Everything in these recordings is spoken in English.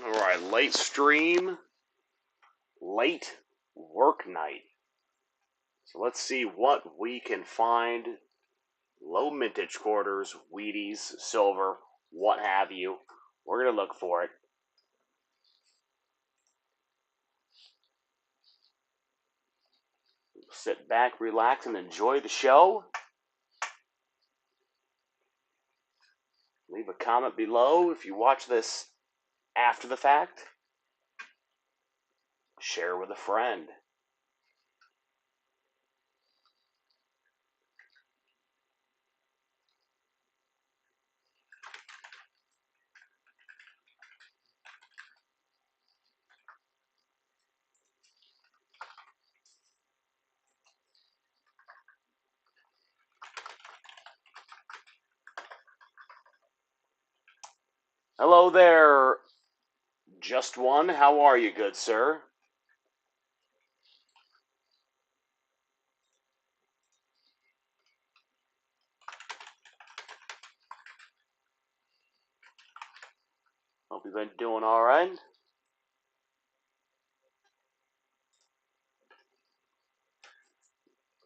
All right, late stream, late work night. So let's see what we can find. Low mintage quarters, Wheaties, silver, what have you. We're going to look for it. Sit back, relax, and enjoy the show. Leave a comment below if you watch this after the fact. Share with a friend. Hello there, Just One. How are you, good sir? Hope you've been doing all right.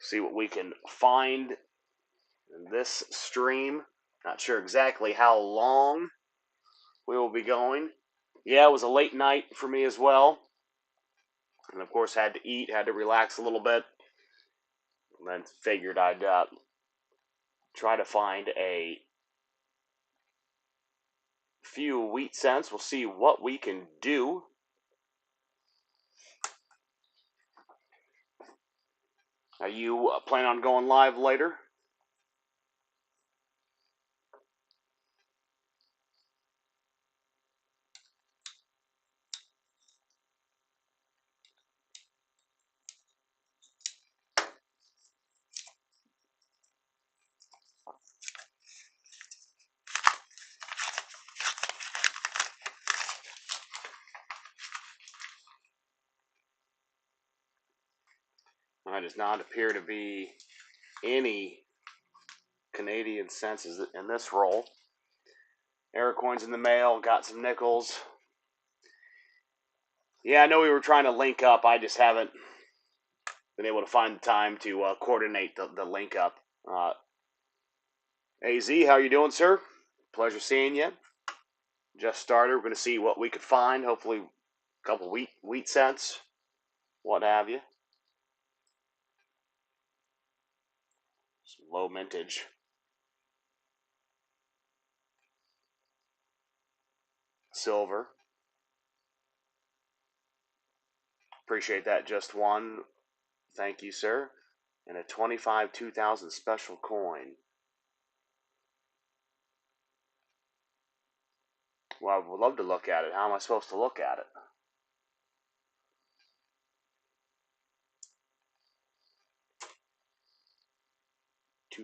See what we can find in this stream. Not sure exactly how long we will be going. Yeah, it was a late night for me as well. And of course, had to eat, had to relax a little bit. And then figured I'd try to find a few wheat cents. We'll see what we can do. Are you planning on going live later? There does not appear to be any Canadian cents in this roll. Air coins in the mail, got some nickels. Yeah, I know we were trying to link up. I just haven't been able to find the time to coordinate the link up. AZ, how you doing, sir? Pleasure seeing you. Just started. We're going to see what we could find. Hopefully, a couple wheat cents, what have you. Some low mintage. Silver. Appreciate that, Just One. Thank you, sir. And a 25 2000 special coin. Well, I would love to look at it. How am I supposed to look at it?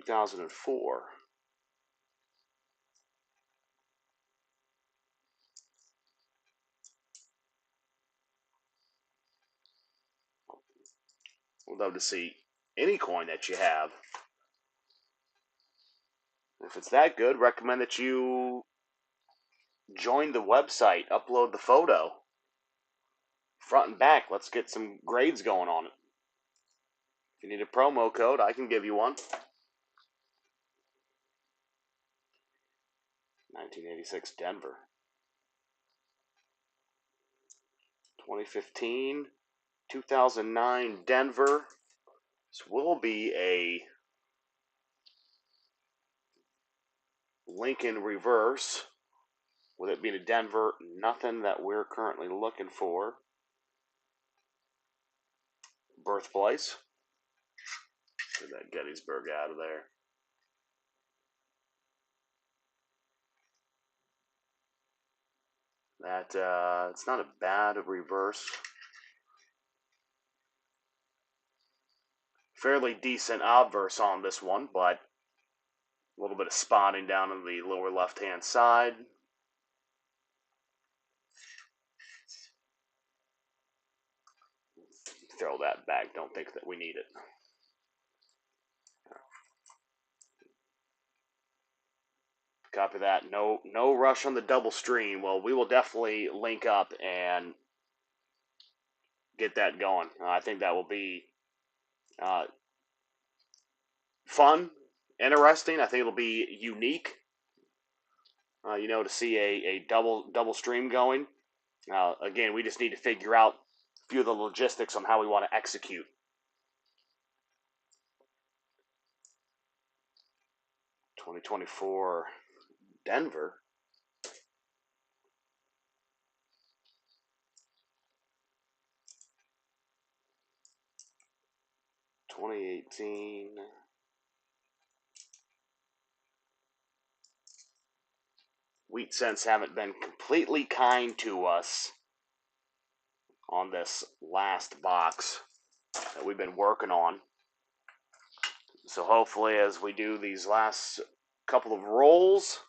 $2004. Would love to see any coin that you have. If it's that good, recommend that you join the website, upload the photo, front and back. Let's get some grades going on it. If you need a promo code, I can give you one. 1986 Denver. 2015, 2009 Denver. This will be a Lincoln reverse. With it being a Denver, nothing that we're currently looking for. Birthplace. Get that Gettysburg out of there. That it's not a bad reverse. Fairly decent obverse on this one, but a little bit of spotting down on the lower left-hand side. Throw that back. Don't think that we need it. Copy that. No rush on the double stream. Well, we will definitely link up and get that going. I think that will be uh, fun, interesting. I think it'll be unique. To see a double stream going. Again, we just need to figure out a few of the logistics on how we want to execute. 2024 Denver. $2018. Wheat cents haven't been completely kind to us on this last box that we've been working on. So hopefully as we do these last couple of rolls,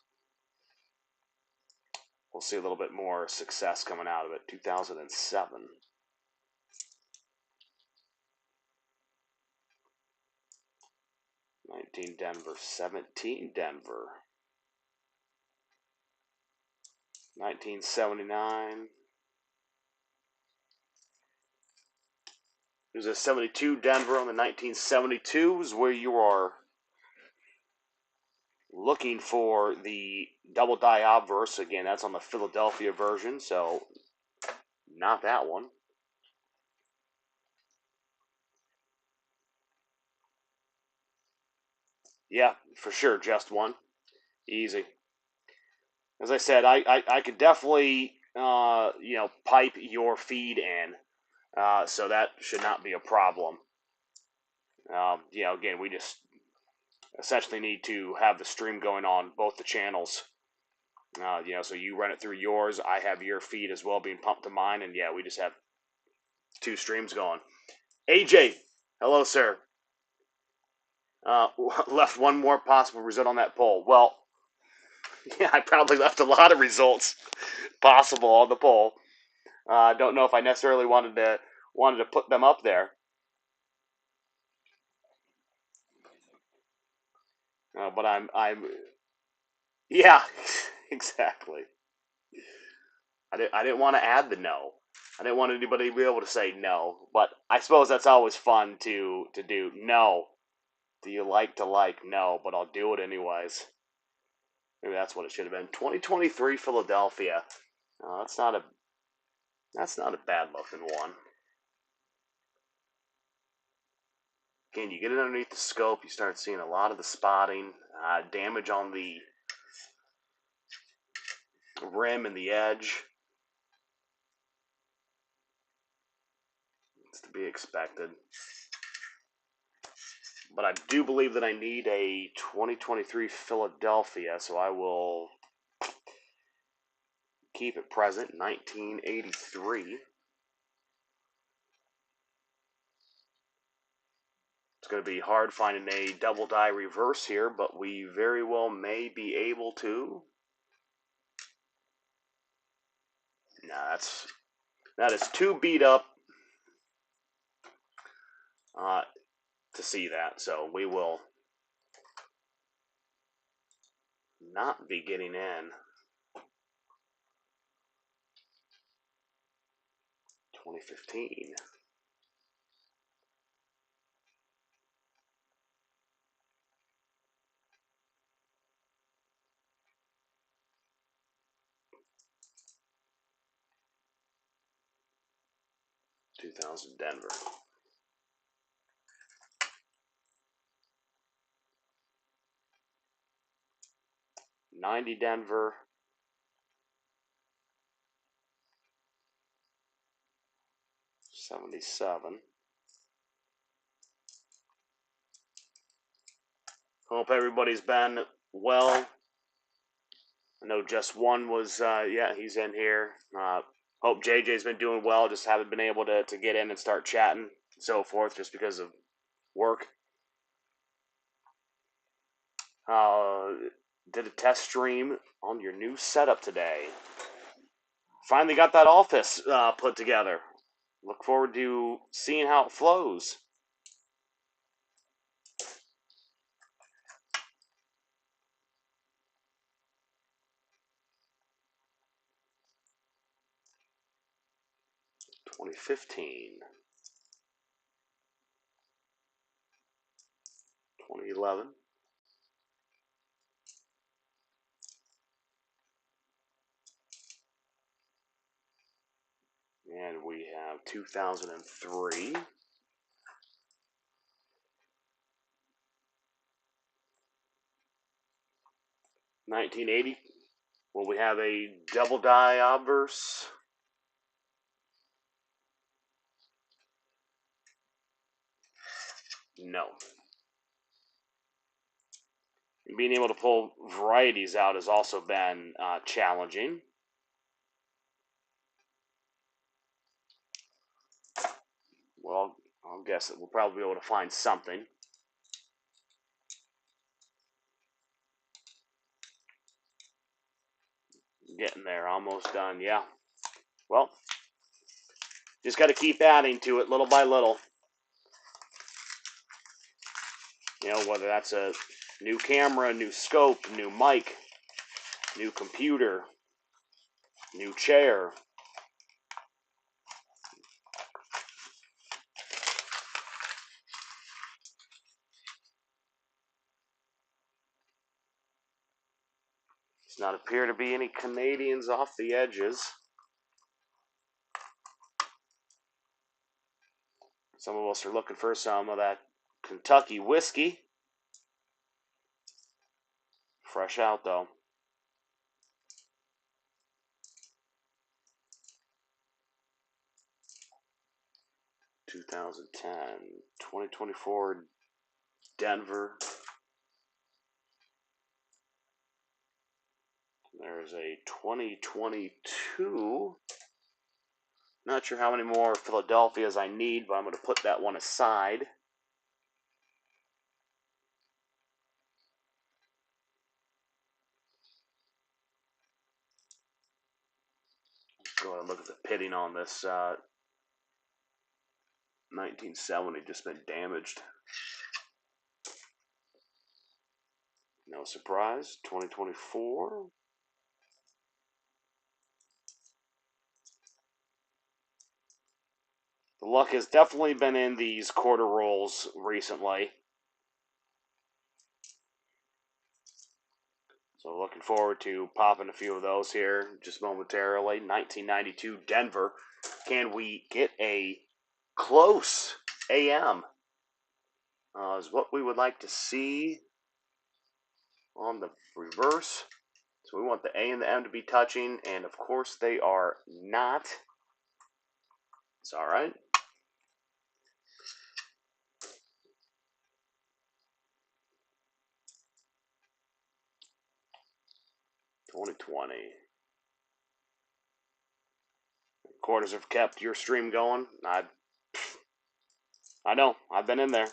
we'll see a little bit more success coming out of it. 2007. 19 Denver, 17 Denver. 1979. There's a 72 Denver on the 1972s where you are looking for the double die obverse. Again, that's on the Philadelphia version, so not that one. Yeah, for sure, just one. Easy. As I said, I could definitely, pipe your feed in, so that should not be a problem. Again, we just essentially need to have the stream going on both the channels. So you run it through yours, I have your feed as well being pumped to mine, and yeah, we just have two streams going. AJ, hello, sir. Left one more possible result on that poll. Well, yeah, I probably left a lot of results possible on the poll. I don't know if I necessarily wanted to put them up there. But I'm yeah, exactly. I didn't want to add the no. I didn't want anybody to be able to say no, but I suppose that's always fun to do. No. Do you like to like? No, but I'll do it anyways. Maybe that's what it should have been. 2023 Philadelphia. That's not a bad looking one. Again, you get it underneath the scope, you start seeing a lot of the spotting, damage on the rim and the edge. It's to be expected. But I do believe that I need a 2023 Philadelphia, so I will keep it present. 1983. It's going to be hard finding a double die reverse here, but we very well may be able to. Nah, that is too beat up to see that, so we will not be getting in. 2015. $2,000 Denver. 90 Denver. 77. Hope everybody's been well. I know just one was, he's in here. Hope JJ's been doing well. Just haven't been able to get in and start chatting and so forth just because of work. Did a test stream on your new setup today. Finally got that office put together. Look forward to seeing how it flows. 2015, 2011, and we have 2003. 1980. Will we have a double die obverse? No. Being able to pull varieties out has also been challenging. Well, I'll guess that we'll probably be able to find something. Getting there, almost done, yeah. Well, just got to keep adding to it little by little. You know, whether that's a new camera, new scope, new mic, new computer, new chair. Does not appear to be any Canadians off the edges. Some of us are looking for some of that Kentucky whiskey. Fresh out, though. (2010), 2024 Denver. There's a 2022. Not sure how many more Philadelphias I need, but I'm going to put that one aside. Go ahead and look at the pitting on this 1970. Just been damaged. No surprise. 2024. The luck has definitely been in these quarter rolls recently. So looking forward to popping a few of those here just momentarily. 1992 Denver. Can we get a close AM? Is what we would like to see on the reverse. So we want the A and the M to be touching, and of course they are not. It's all right. (2020). Quarters have kept your stream going. I know. I've been in there.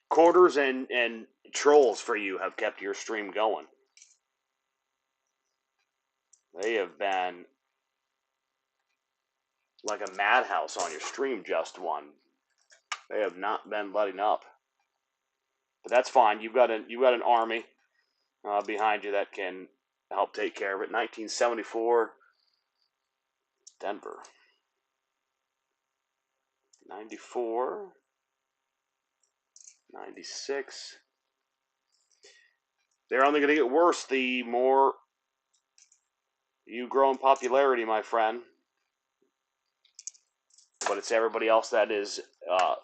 Quarters and trolls for you have kept your stream going. They have been like a madhouse on your stream, just one. They have not been letting up. But that's fine. You've got an army behind you that can help take care of it. 1974 Denver. 94. 96. They're only going to get worse the more you grow in popularity, my friend. But it's everybody else that is, a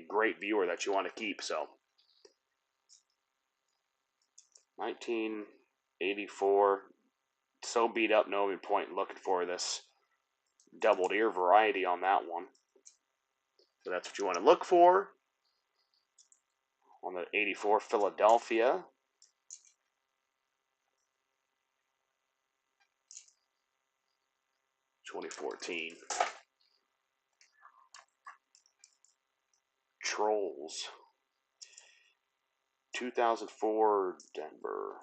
great viewer that you want to keep. So, 1984, so beat up, no even point looking for this doubled ear variety on that one. So that's what you want to look for on the 84 Philadelphia. (2014) Trolls. 2004 Denver.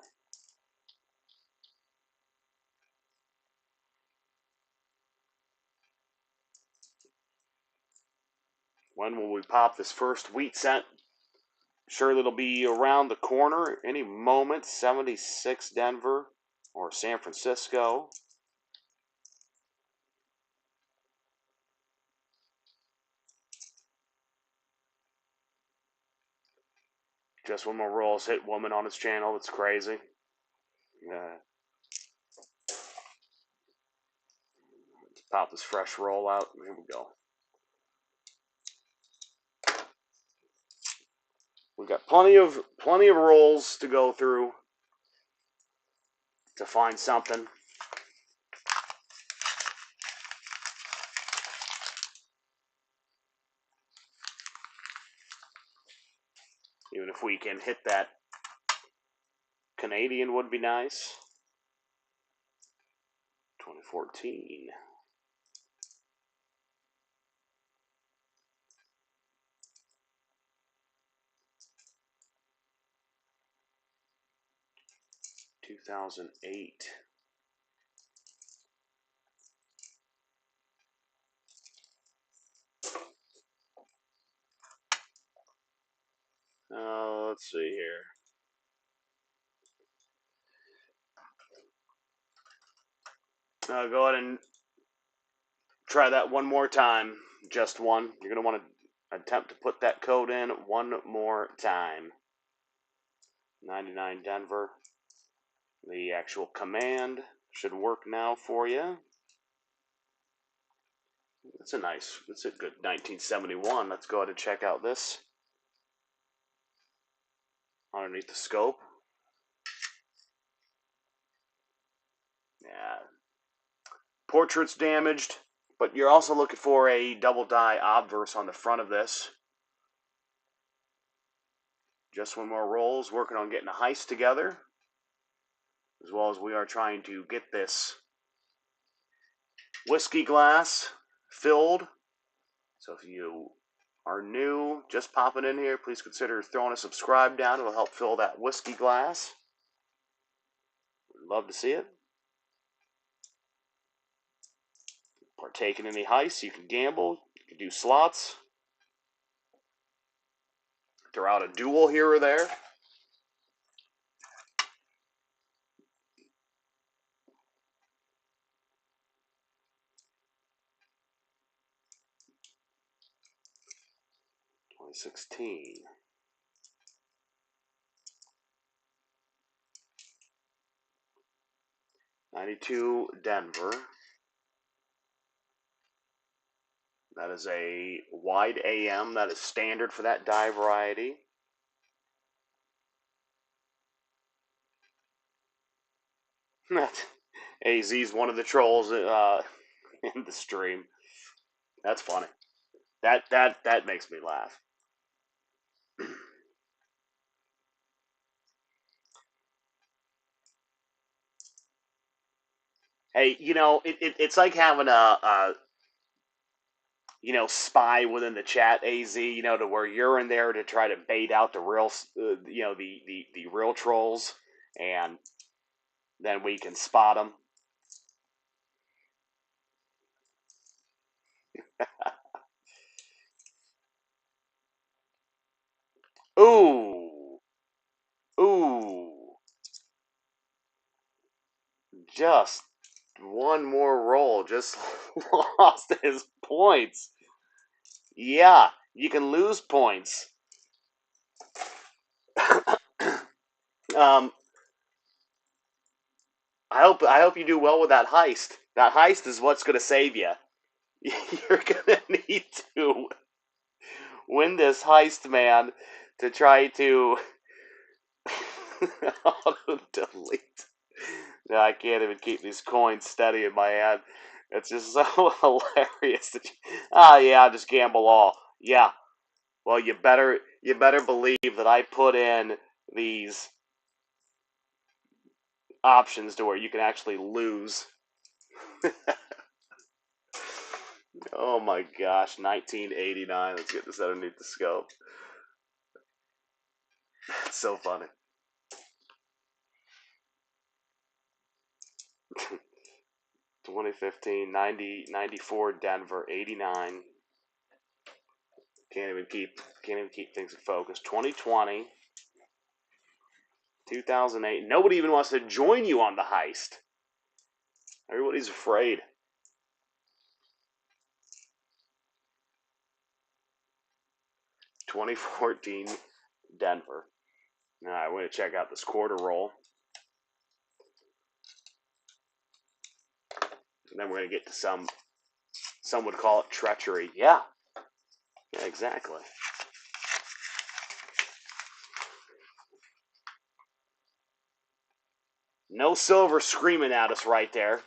When will we pop this first wheat cent? Surely it'll be around the corner any moment. 76 Denver or San Francisco. Just one more rolls hit woman on his channel. That's crazy. Let's pop this fresh roll out. Here we go. We've got plenty of rolls to go through to find something. Even if we can hit that Canadian would be nice. 2014. $2008. Let's see here. Go ahead and try that one more time. Just one. You're going to want to attempt to put that code in one more time. 99 Denver. The actual command should work now for you. It's a good 1971. Let's go ahead and check out this underneath the scope. Yeah. Portrait's damaged, but you're also looking for a double die obverse on the front of this. Just one more rolls, working on getting a heist together, as well as we are trying to get this whiskey glass filled. So if you are new, just popping in here, please consider throwing a subscribe down. It'll help fill that whiskey glass. We'd love to see it. Partaking in the heist, you can gamble, you can do slots, throw out a duel here or there. $2016. $92 Denver. That is a wide AM. That is standard for that die variety. AZ's one of the trolls in the stream. That's funny. That makes me laugh. Hey, it's like having a spy within the chat, AZ, to where you're in there to try to bait out the real, the real trolls, and then we can spot them. Ooh. Just one more roll. Just lost his points. Yeah, you can lose points. I hope you do well with that heist. That heist is what's going to save you. You're going to need to win this heist, man, to try to auto-delete. No, I can't even keep these coins steady in my hand. It's just so hilarious. Yeah, I'll just gamble all. Yeah. Well, you better believe that I put in these options to where you can actually lose. Oh my gosh, 1989. Let's get this underneath the scope. It's so funny. $2015, 94 Denver, 89. Can't even keep things in focus. 2020, 2008. Nobody even wants to join you on the heist. Everybody's afraid. 2014 Denver. All right, we're going to check out this quarter roll. And then we're going to get to some would call it treachery. Yeah, exactly. No silver screaming at us right there.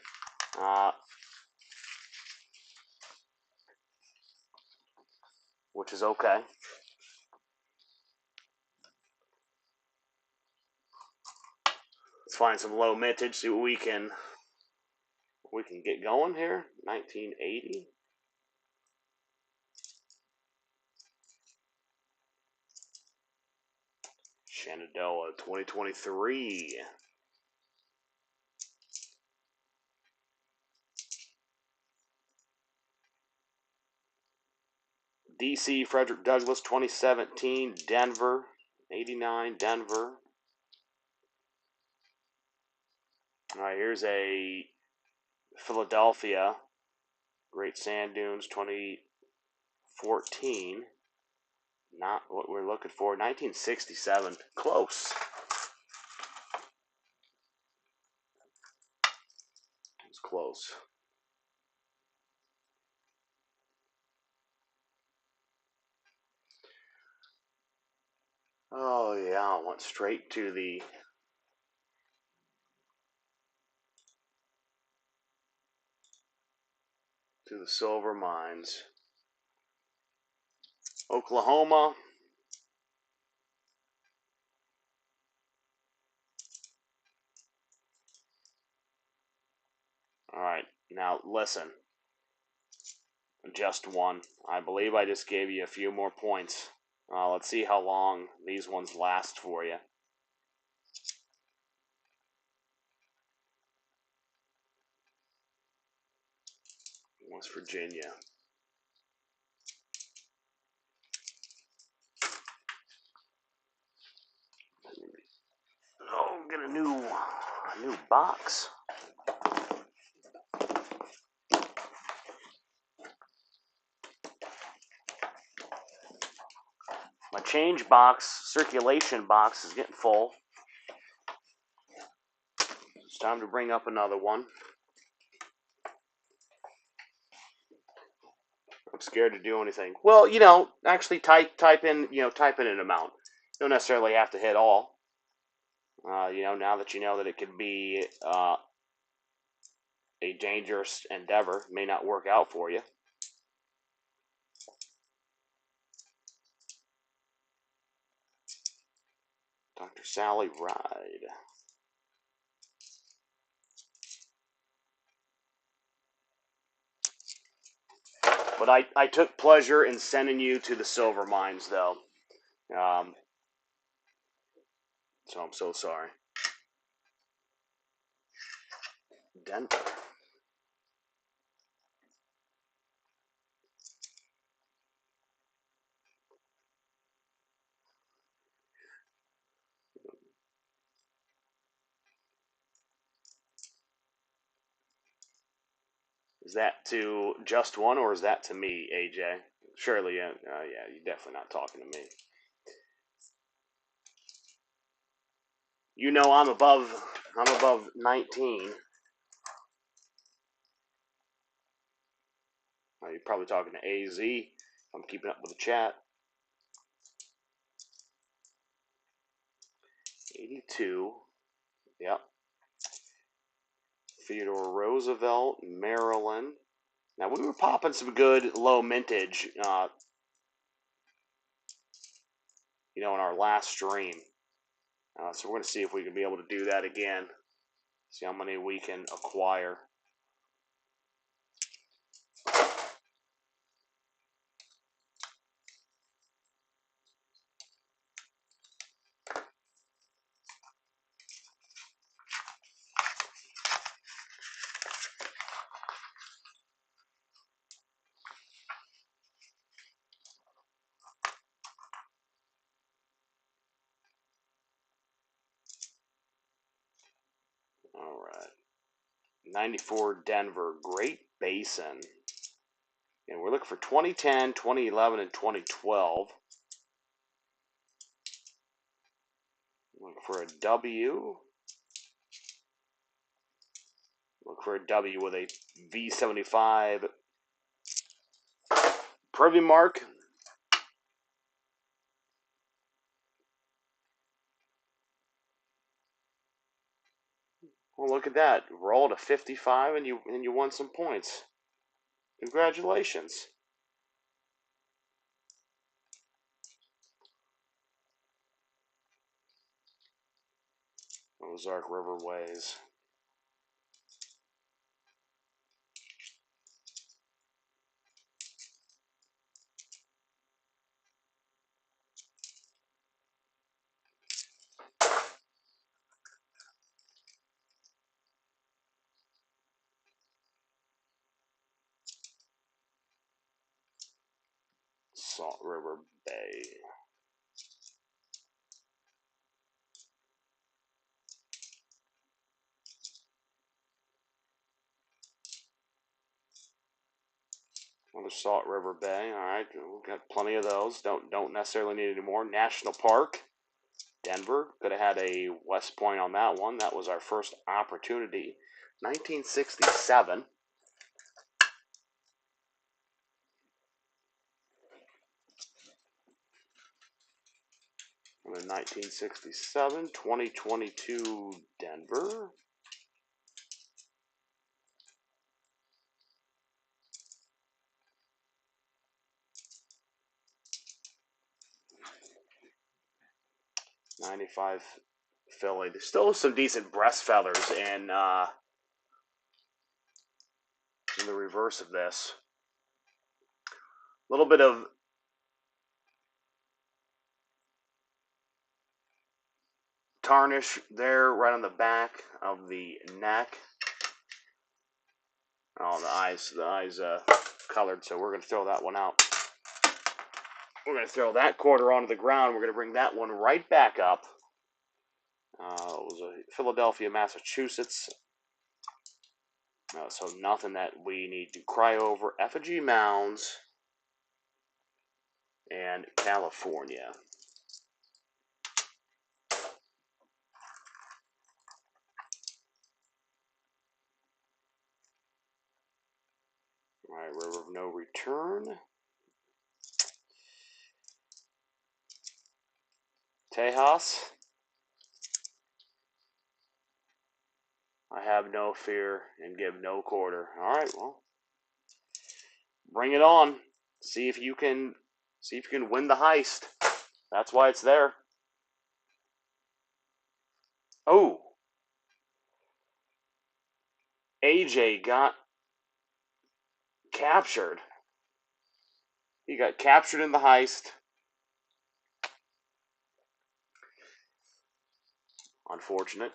Which is okay. Let's find some low mintage, see what we can get going here. 1980. Shenandoah 2023. DC Frederick Douglass 2017. Denver 89. Denver. All right, here's a Philadelphia Great Sand Dunes 2014. Not what we're looking for. 1967. Close. It's close. Oh yeah, I went straight to the silver mines. Oklahoma. All right, now listen. Just one. I believe I just gave you a few more points. Let's see how long these ones last for you. West Virginia. Oh, get a new box. My change box, circulation box is getting full. It's time to bring up another one. I'm scared to do anything. Well, actually type in an amount. You don't necessarily have to hit all. Now that you know that it could be a dangerous endeavor, it may not work out for you. Dr. Sally Ride. But I took pleasure in sending you to the silver mines, though. So I'm so sorry. Denver. Is that to just one, or is that to me, AJ? Surely, yeah, you're definitely not talking to me. You know I'm above 19. You're probably talking to AZ. I'm keeping up with the chat. 82. Yep. Theodore Roosevelt, Maryland. Now, we were popping some good low mintage, in our last stream. So we're going to see if we can be able to do that again. See how many we can acquire. All right. 94 Denver, Great Basin. And we're looking for 2010, 2011, and 2012. Look for a W. Look for a W with a V75 privy mark. Well, look at that. Roll to 55 and you won some points. Congratulations. Ozark Riverways. Salt River Bay. Another Salt River Bay. All right, we've got plenty of those. Don't necessarily need any more. National Park, Denver. Could have had a West Point on that one. That was our first opportunity. 1967. And then 1967, 2022 Denver. '95 Philly. There's still some decent breast feathers in the reverse of this. A little bit of tarnish there right on the back of the neck. Oh, the eyes colored, so we're going to throw that one out. We're going to throw that quarter onto the ground. We're going to bring that one right back up. It was a Philadelphia, Massachusetts. So nothing that we need to cry over. Effigy Mounds and California. All right, River of No Return. Tejas. I have no fear and give no quarter. All right, well, bring it on. See if you can win the heist. That's why it's there. Oh, AJ got captured. He got captured in the heist. Unfortunate.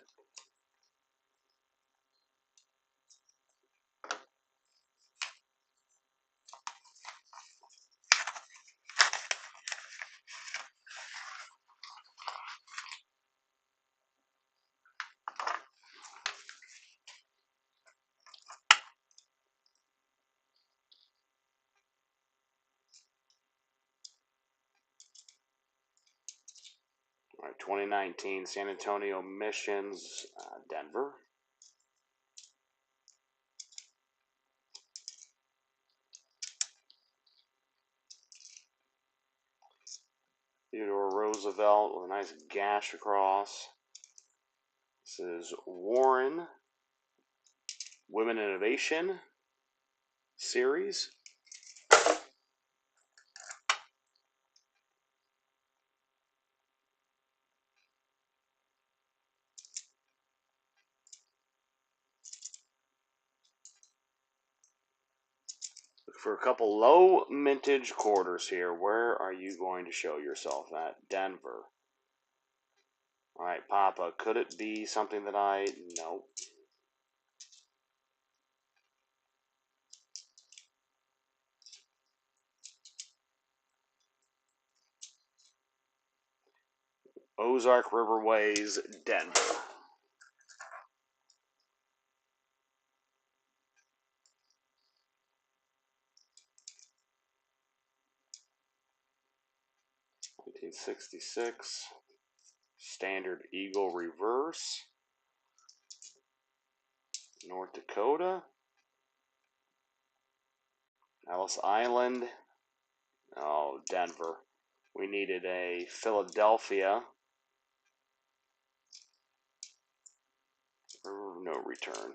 All right, 2019 San Antonio Missions, Denver. Theodore Roosevelt with a nice gash across. This is Warren, Women Innovation Series. Look for a couple low mintage quarters here. Where are you going to show yourself at? Denver. All right, Papa, could it be something that no. Ozark Riverways, Denver. '66. Standard Eagle reverse. North Dakota. Ellis Island. Oh, Denver. We needed a Philadelphia. No return.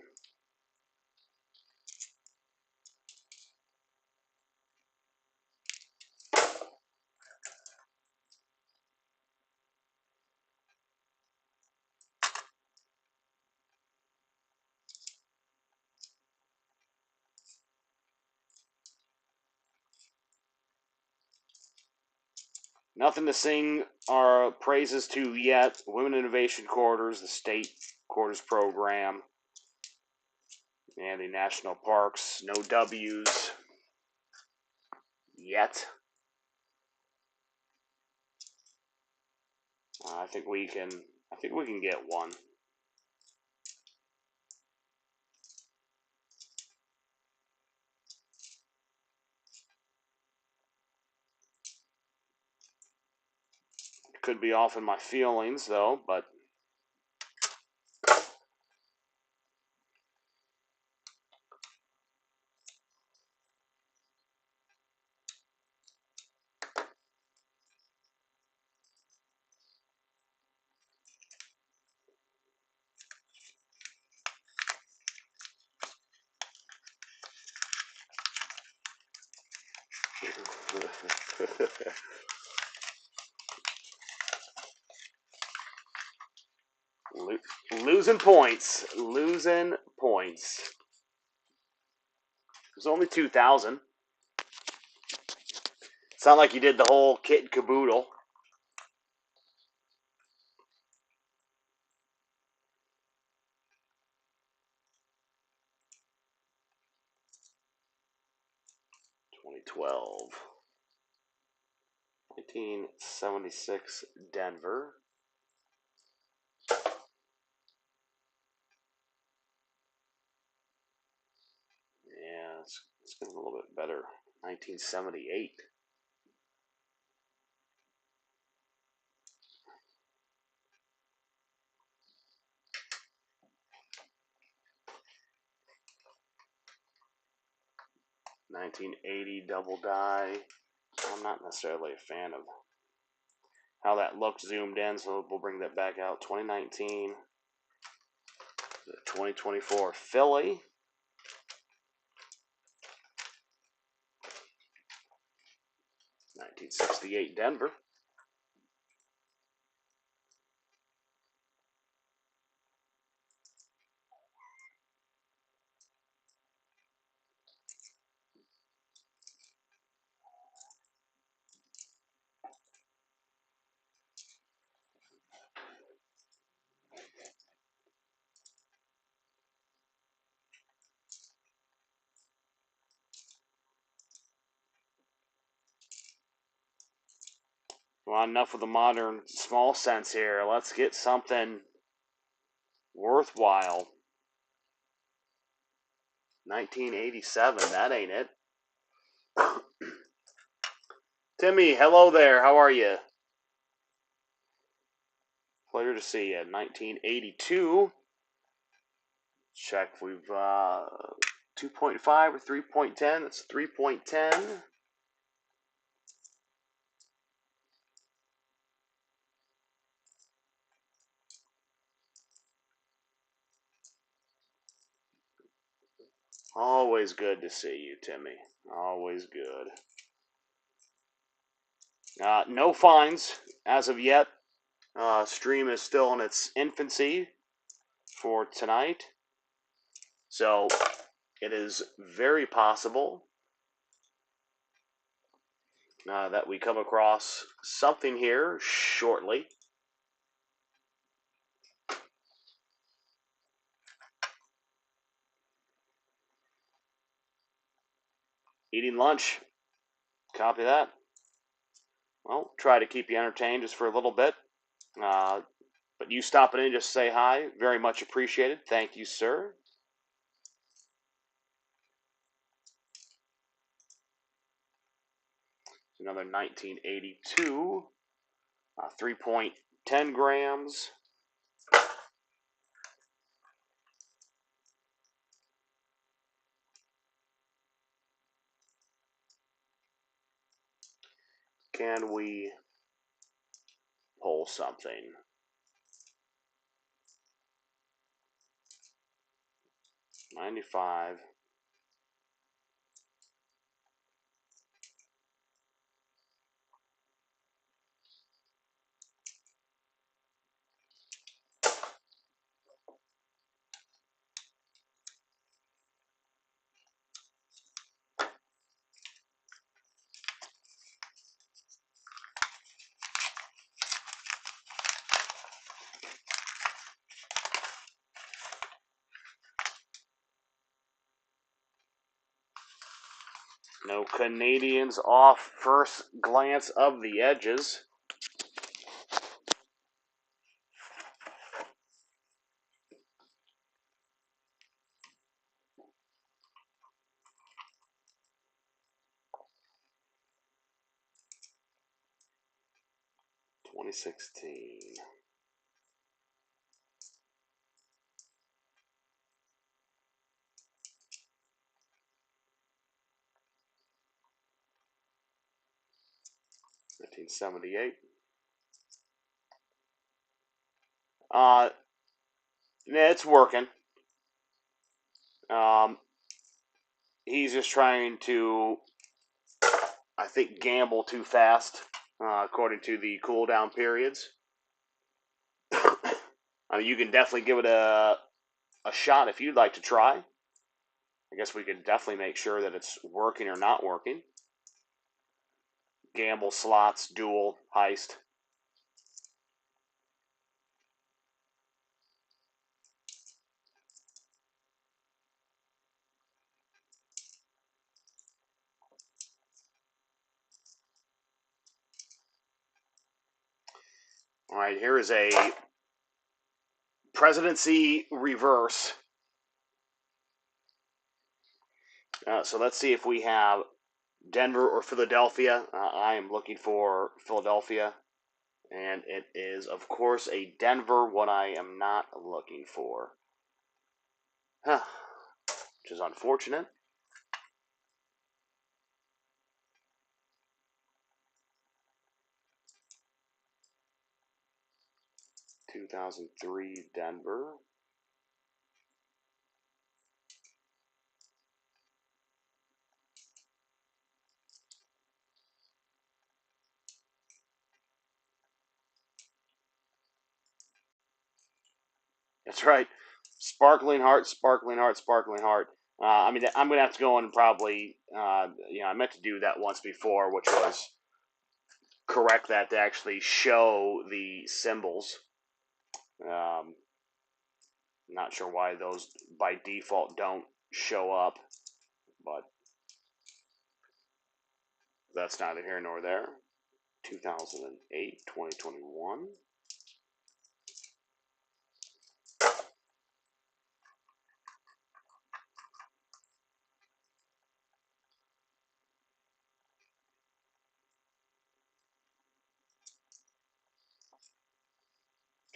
Nothing to sing our praises to yet. Women Innovation Quarters, the state quarters program, and the national parks. No W's yet. I think we can get one. Could be off in my feelings though, but losing points. Losing points. It was only 2,000. It's not like you did the whole kit and caboodle. $20.12. 1976 Denver. Yeah, it's getting a little bit better. 1978. $19.80 double die. I'm not necessarily a fan of how that looked zoomed in, so we'll bring that back out. 2019, 2024 Philly. 1968 Denver. Well, enough of the modern small sense here. Let's get something worthwhile. 1987, that ain't it. Timmy, hello there. How are you? Pleasure to see you. 1982. Check if we've 2.5 or 3.10. That's 3.10. Always good to see you, Timmy. Always good. No fines as of yet. Stream is still in its infancy for tonight. So it is very possible that we come across something here shortly. Eating lunch. Copy that. Well, try to keep you entertained just for a little bit. But you stopping in just say hi. Very much appreciated. Thank you, sir. Another 1982. 3.10 10 grams. Can we pull something? $95. No Canadians off first glance of the edges. $20.16. $19.78. Yeah, it's working. He's just trying to, I think, gamble too fast, according to the cooldown periods. I mean, you can definitely give it a shot if you'd like to try. I guess we could definitely make sure that it's working or not working. Gamble, slots, duel, heist. All right, here is a presidency reverse. So let's see if we have Denver or Philadelphia. I am looking for Philadelphia. And it is, of course, a Denver, what I am not looking for. Huh. Which is unfortunate. $2003 Denver. That's right. Sparkling Heart, Sparkling Heart, Sparkling Heart. I mean, I'm going to have to go and probably, I meant to do that once before, which was correct that to actually show the symbols. Not sure why those by default don't show up, but that's neither here nor there. 2008, 2021.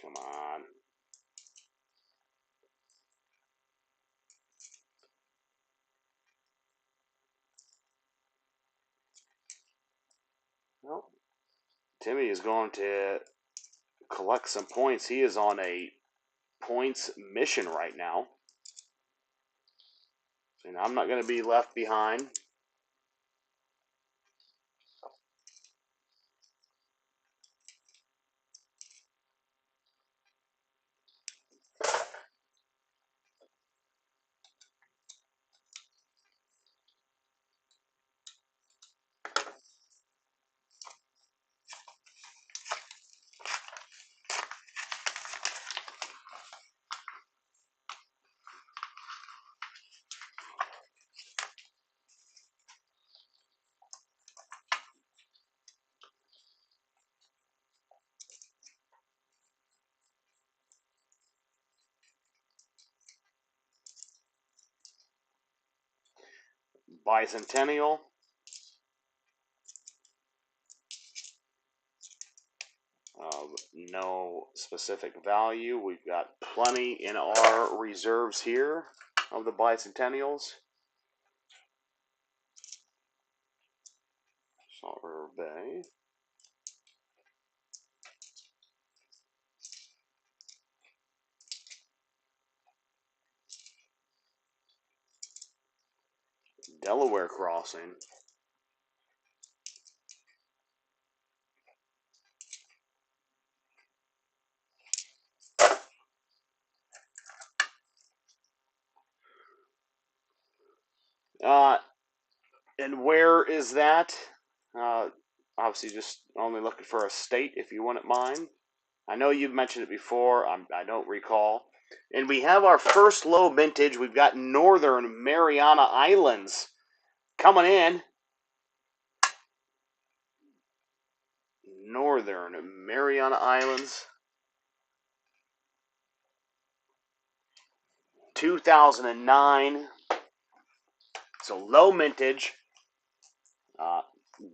Come on. Well, Timmy is going to collect some points. He is on a points mission right now. And I'm not going to be left behind. Bicentennial. no specific value. We've got plenty in our reserves here of the bicentennials. Salt River Bay. Delaware Crossing. And where is that? Obviously, just only looking for a state if you wouldn't mind. I know you've mentioned it before. I don't recall. And we have our first low mintage. We've got Northern Mariana Islands coming in. Northern Mariana Islands. 2009. So low mintage.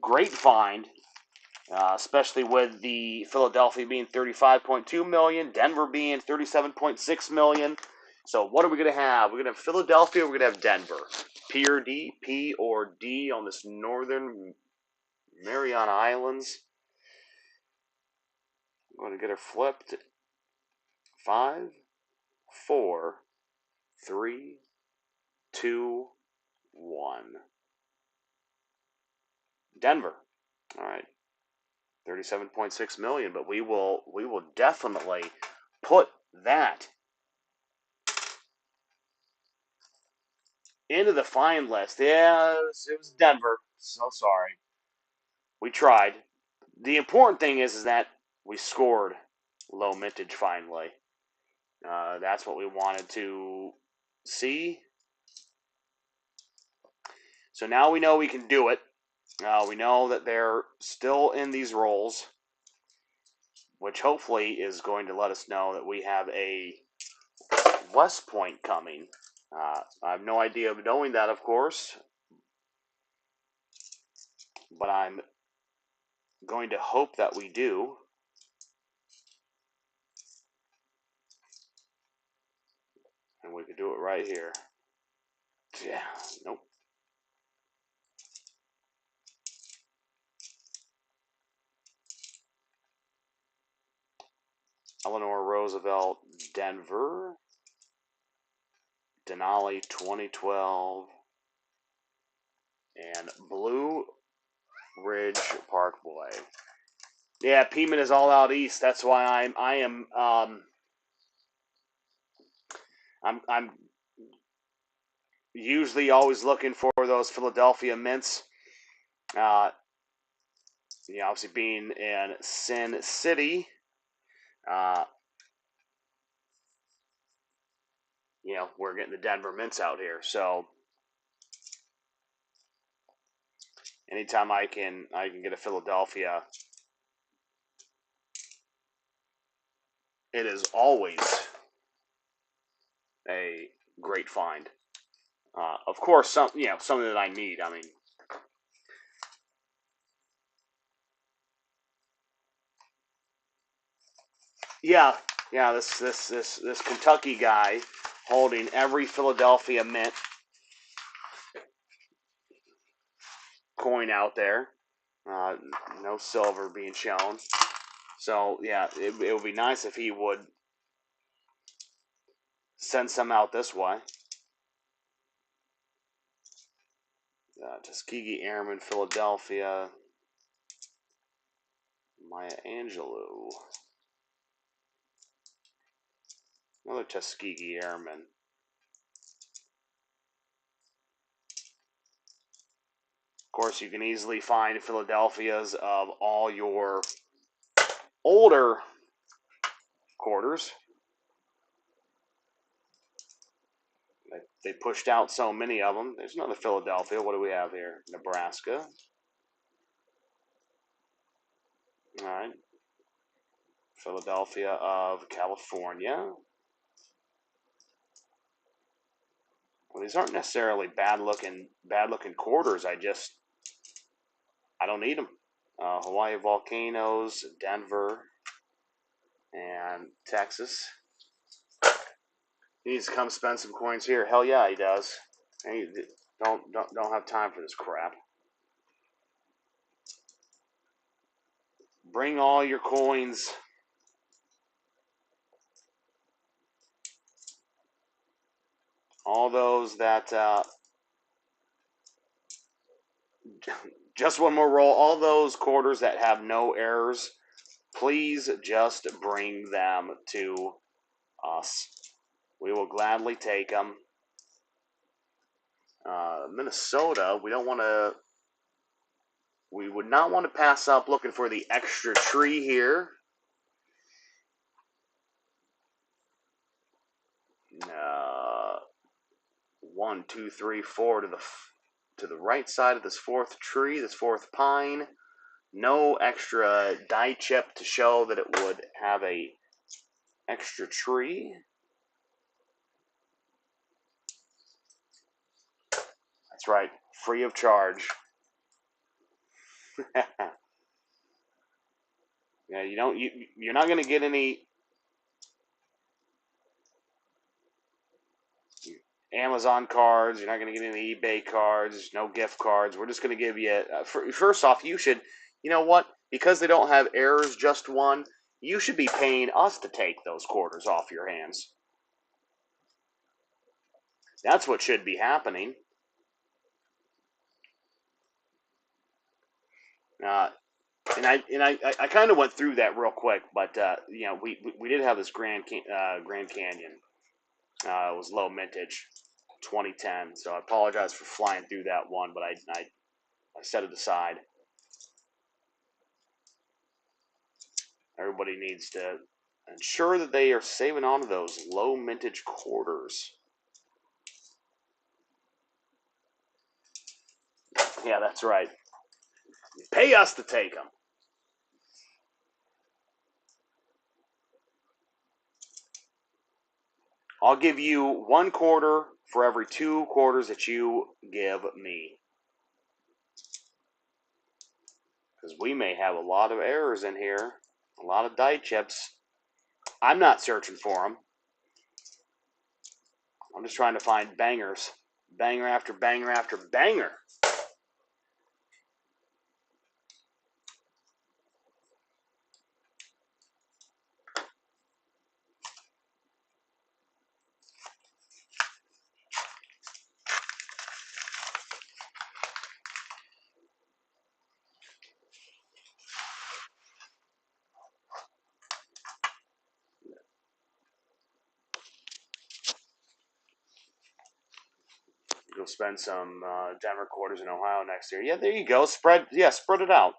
Great find. Especially with the Philadelphia being 35.2 million, Denver being 37.6 million. So what are we going to have? We're going to have Philadelphia, we're going to have Denver. P or D, P or D on this Northern Mariana Islands. I'm going to get her flipped. 5, 4, 3, 2, 1. Denver. All right. 37.6 million, but we will definitely put that into the fine list. Yeah, it was Denver. So sorry. We tried. The important thing is that we scored low mintage finally. That's what we wanted to see. So now we know we can do it. We know that they're still in these rolls, which hopefully is going to let us know that we have a West Point coming. I have no idea of knowing that, of course, but I'm going to hope that we do. And we could do it right here. Yeah, nope. Eleanor Roosevelt, Denver. Denali 2012. And Blue Ridge Parkway. Yeah, Peman is all out east. That's why I'm usually always looking for those Philadelphia mints. Obviously being in Sin City, we're getting the Denver mints out here. So anytime I can get a Philadelphia, it is always a great find. Of course, something that I need. I mean, yeah. This Kentucky guy holding every Philadelphia mint coin out there. No silver being shown. So yeah, it would be nice if he would send some out this way. Tuskegee Airmen, Philadelphia. Maya Angelou. Another Tuskegee Airman. Of course, you can easily find Philadelphias of all your older quarters. They pushed out so many of them. There's another Philadelphia. What do we have here? Nebraska. All right. Philadelphia of California. Well, these aren't necessarily bad looking quarters. I don't need them. Hawaii Volcanoes, Denver. And Texas. He needs to come spend some coins here. Hell yeah, he does. Hey, don't have time for this crap. Bring all your coins. All those that just one more roll. All those quarters that have no errors, please just bring them to us. We will gladly take them. Minnesota, we don't want to. We would not want to pass up looking for the extra tree here. 1, 2, 3, 4 to the right side of this fourth tree, this fourth pine. No extra die chip to show that it would have a extra tree. That's right, free of charge. Yeah, you're not going to get any Amazon cards. You're not going to get any eBay cards. No gift cards. We're just going to give you. First off, you should. You know what? Because they don't have errors, just one. You should be paying us to take those quarters off your hands. That's what should be happening. And I kind of went through that real quick, but we did have this Grand Canyon. It was low mintage, 2010. So I apologize for flying through that one, but I set it aside. Everybody needs to ensure that they are saving on to those low mintage quarters. Yeah, that's right. Pay us to take them. I'll give you 1 quarter for every 2 quarters that you give me. Because we may have a lot of errors in here, a lot of die chips. I'm not searching for them. I'm just trying to find bangers. Banger after banger after banger. Go spend some Denver quarters in Ohio next year. Yeah, there you go. Spread it out.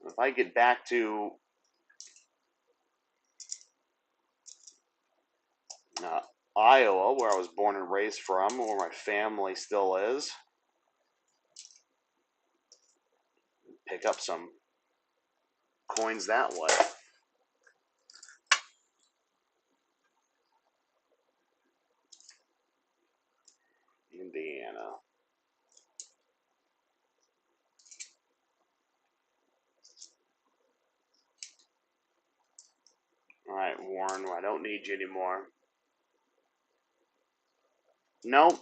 If I get back to Iowa, where I was born and raised from, where my family still is, pick up some coins that way. Indiana. All right, Warren, I don't need you anymore. Nope.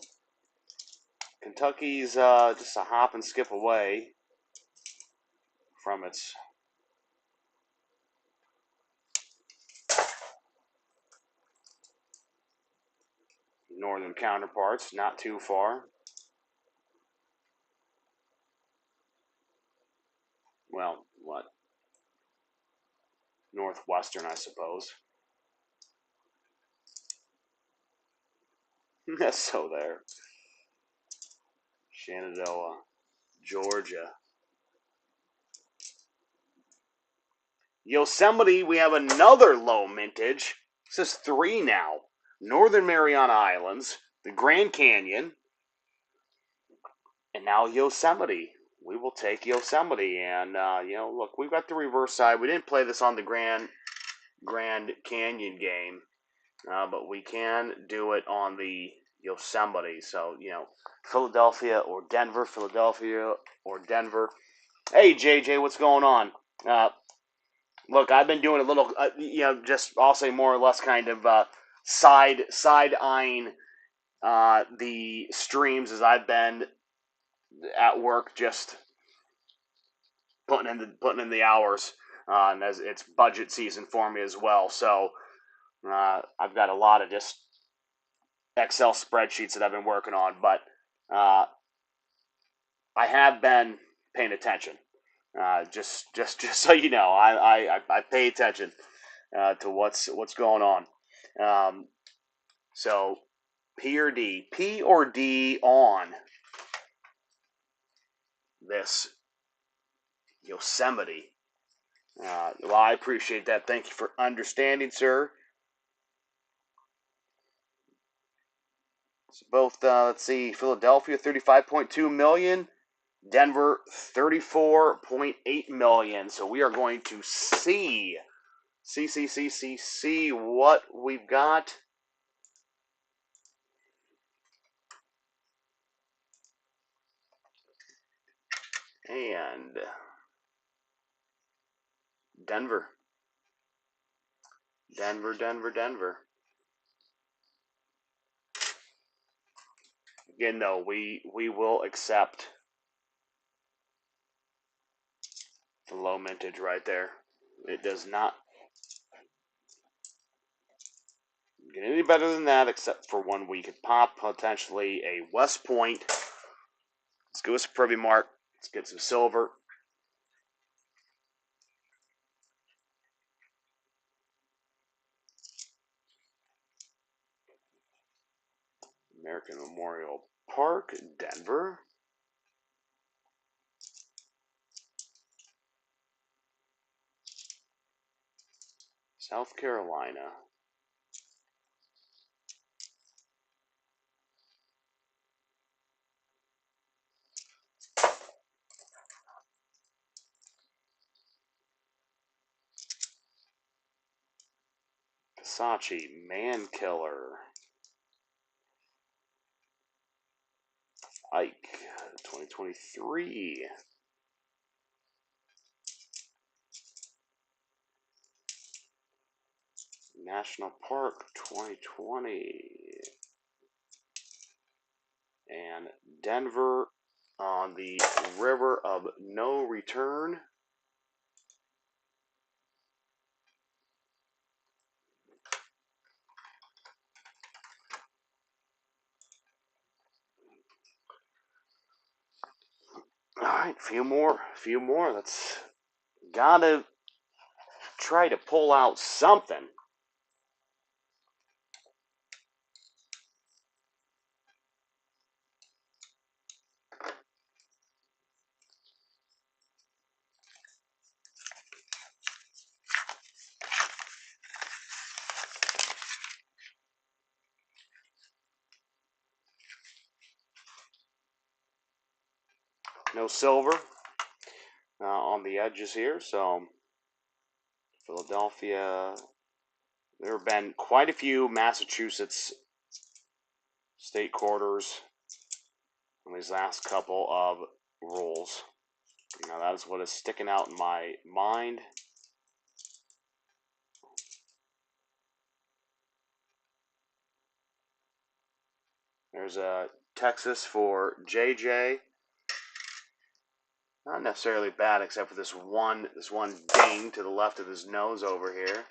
Kentucky's just a hop and skip away from its northern counterparts, not too far. Well, what? Northwestern, I suppose. So there. Shenandoah, Georgia. Yosemite, we have another low mintage. This is 3 now. Northern Mariana Islands, the Grand Canyon, and now Yosemite. We will take Yosemite, and look, we've got the reverse side. We didn't play this on the Grand Canyon game, but we can do it on the Yosemite. So Philadelphia or Denver, Philadelphia or Denver. Hey, JJ, what's going on? Uh, Look, I've been doing a little, just I'll say more or less kind of side eyeing the streams as I've been at work, just putting in the hours, and as it's budget season for me as well. So I've got a lot of just Excel spreadsheets that I've been working on, but uh, I have been paying attention. Just so you know, I pay attention to what's going on. So P or D on this Yosemite. Well, I appreciate that. Thank you for understanding, sir. So both, let's see, Philadelphia 35.2 million, Denver 34.8 million. So we are going to see what we've got. And Denver. Again, though, we will accept the low mintage right there. It does not get any better than that, except for one we could pop, potentially a West Point. Let's go with some Privy Mark. Let's get some silver. American Memorial Park, Denver. South Carolina. Versace, Man Killer. Ike, 2023. National Park, 2020. And Denver on the River of No Return. All right, few more. Let's gotta try to pull out something. No silver on the edges here, so Philadelphia. There have been quite a few Massachusetts state quarters in these last couple of rolls. Now that is what is sticking out in my mind. There's a Texas for JJ. Not necessarily bad, except for this one ding to the left of his nose over here.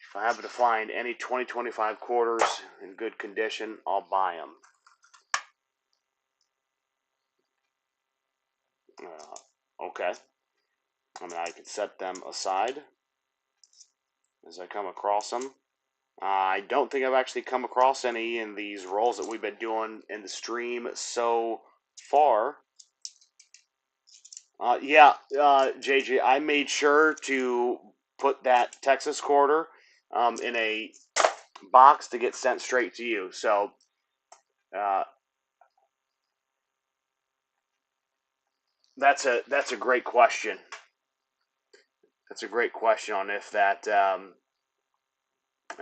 If I happen to find any 2025 quarters in good condition, I'll buy them. Okay. I mean, I could set them aside as I come across them. I don't think I've actually come across any in these rolls that we've been doing in the stream so far. JJ, I made sure to put that Texas quarter in a box to get sent straight to you. So that's a great question. That's a great question on if that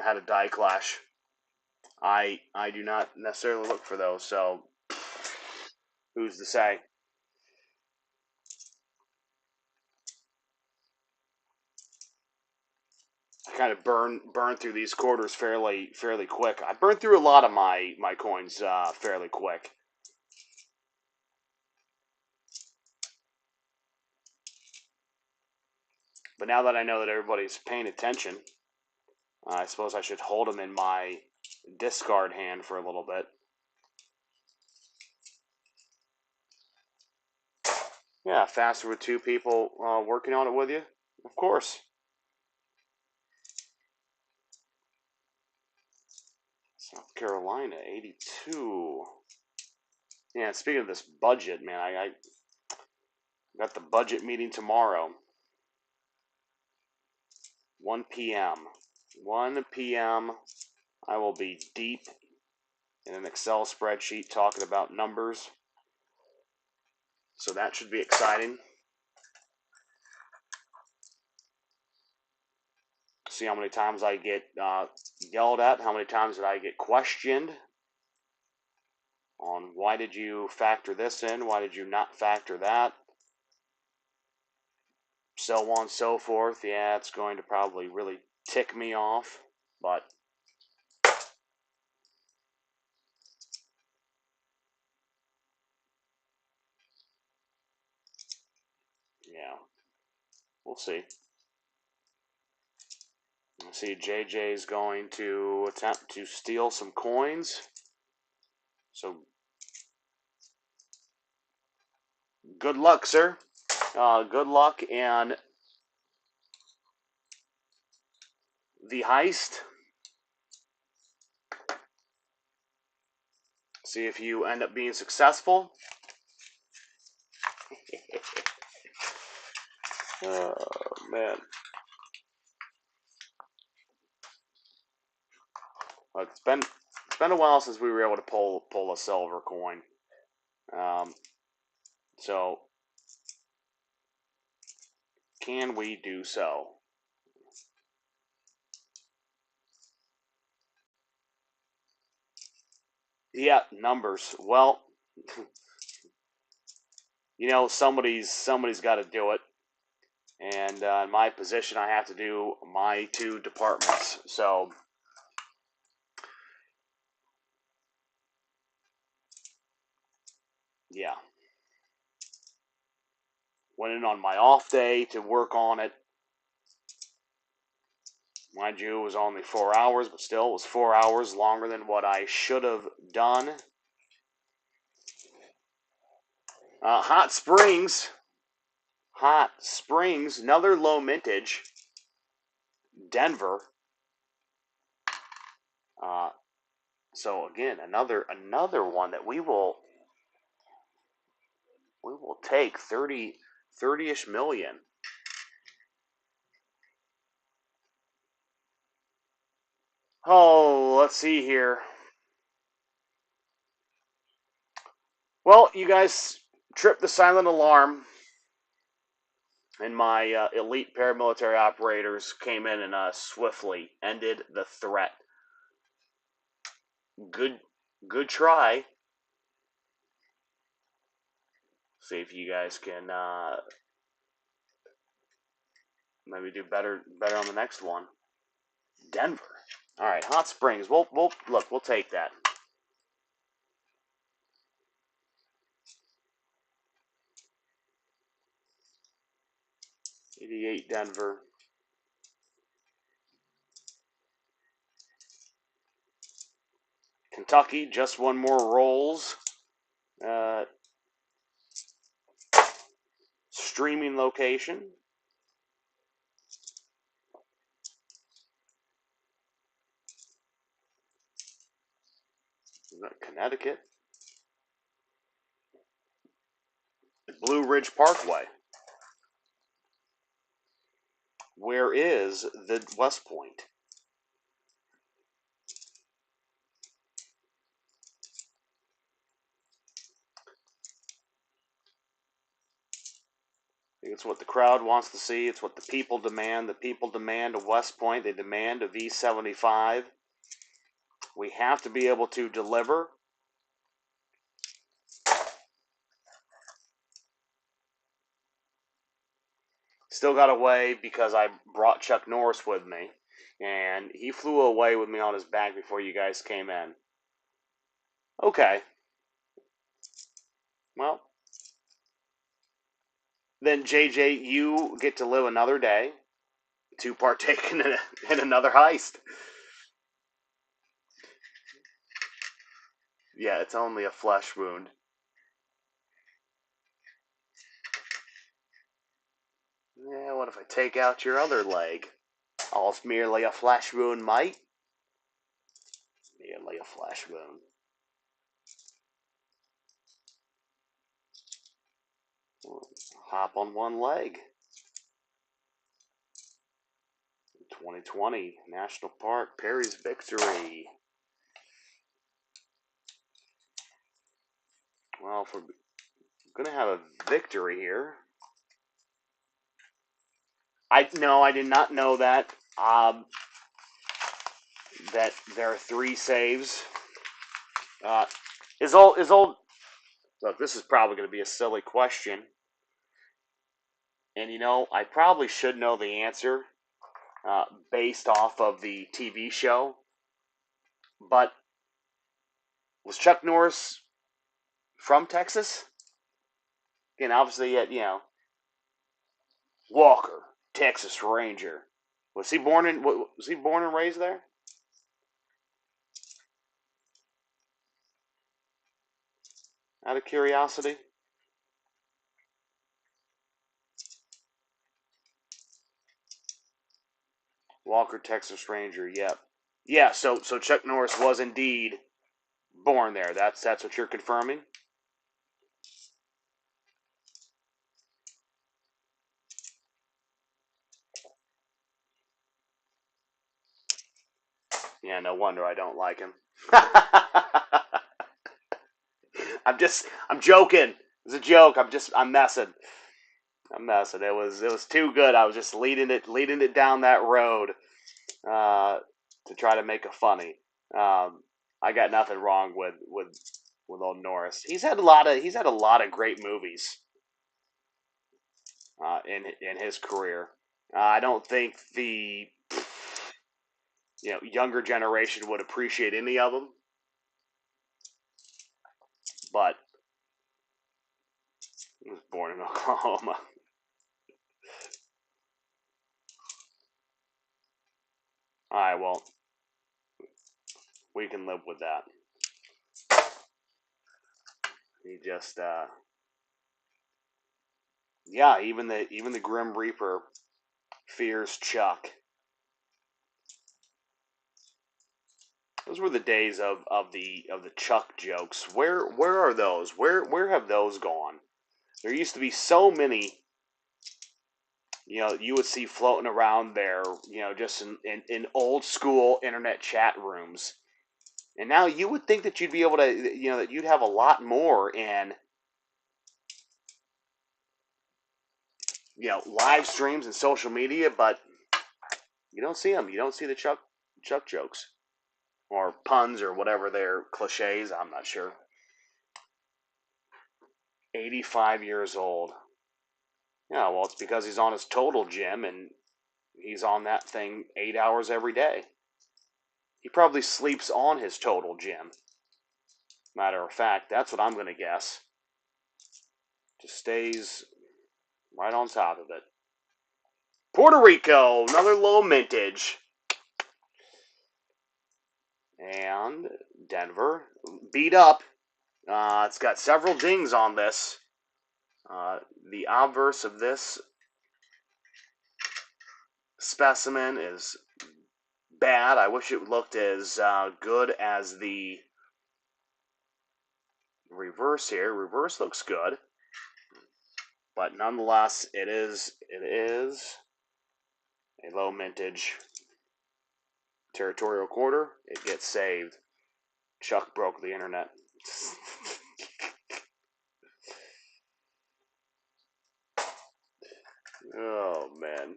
had a die clash. I do not necessarily look for those, so who's to say? I kind of burn through these quarters fairly quick. I burn through a lot of my coins fairly quick. But now that I know that everybody's paying attention, I suppose I should hold them in my discard hand for a little bit. Yeah, faster with two people working on it with you, of course. South Carolina, 82. Yeah, speaking of this budget, man, I got the budget meeting tomorrow. 1 p.m. 1 p.m. I will be deep in an Excel spreadsheet talking about numbers. So that should be exciting. See how many times I get yelled at, how many times did I get questioned on why did you factor this in, why did you not factor that, so on and so forth. Yeah, it's going to probably really tick me off, but yeah, we'll see. I see JJ's going to attempt to steal some coins. So good luck, sir. Good luck, and the heist. See if you end up being successful. Oh man. It's been a while since we were able to pull a silver coin. So can we do so? Yeah, numbers. Well, you know, somebody's got to do it, and in my position, I have to do my two departments. So yeah, went in on my off day to work on it. Mind you, it was only 4 hours, but still, it was 4 hours longer than what I should have done. Hot Springs, another low mintage. Denver. Uh, so again, another one that we will take 30-ish million. Oh, let's see here. Well, you guys tripped the silent alarm, and my elite paramilitary operators came in and swiftly ended the threat. Good try. See if you guys can maybe do better on the next one. Denver. All right, Hot Springs. We'll look. We'll take that. 88 Denver. Kentucky, just one more rolls. Streaming location. Connecticut. Blue Ridge Parkway. Where is the West Point? I think It's what the crowd wants to see. It's what the people demand. The people demand a West Point. They demand a V75. We have to be able to deliver. Still got away because I brought Chuck Norris with me, and he flew away with me on his back before you guys came in. Okay. Well, then JJ, you get to live another day to partake in another heist. Yeah, it's only a flesh wound. Yeah, what if I take out your other leg? Oh, it's merely a flesh wound, mate. Merely a flesh wound. Hop on one leg. 2020 National Park, Perry's victory. Well, if we're gonna have a victory here, I did not know that. That there are 3 saves. Is old. Look, this is probably going to be a silly question, and I probably should know the answer based off of the TV show. But was Chuck Norris from Texas? And obviously, Walker, Texas Ranger. Was he born and raised there? Out of curiosity. Walker, Texas Ranger. Yep. Yeah. So Chuck Norris was indeed born there. That's what you're confirming. Yeah. No wonder I don't like him. I'm joking. It's a joke. I'm messing. It was too good. I was just leading it down that road to try to make it funny. I got nothing wrong with old Norris. He's had a lot of great movies in his career. I don't think the younger generation would appreciate any of them, but he was born in Oklahoma. All right, well, we can live with that. He just, yeah, even the Grim Reaper fears Chuck. Those were the days of the Chuck jokes. Where are those? Where have those gone? There used to be so many. You would see floating around there. Just in old school internet chat rooms. And now you would think that you'd be able to, that you'd have a lot more in, live streams and social media, but you don't see them. You don't see the Chuck jokes or puns or whatever they're cliches. I'm not sure. 85 years old. Yeah, well, it's because he's on his total gym and he's on that thing 8 hours every day. He probably sleeps on his total gym. Matter of fact, that's what I'm going to guess. Just stays right on top of it. Puerto Rico, another low mintage. And Denver, beat up. It's got several dings on this. The obverse of this specimen is bad. I wish it looked as good as the reverse here. Reverse looks good. But nonetheless, it is a low mintage territorial quarter. It gets saved. Chuck broke the internet. Oh, man.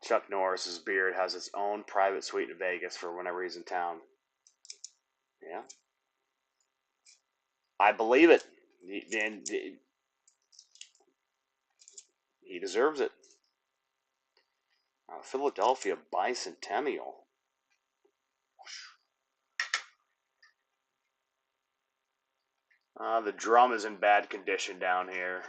Chuck Norris's beard has its own private suite in Vegas for whenever he's in town. Yeah. I believe it. And he deserves it. Philadelphia Bicentennial. The drum is in bad condition down here.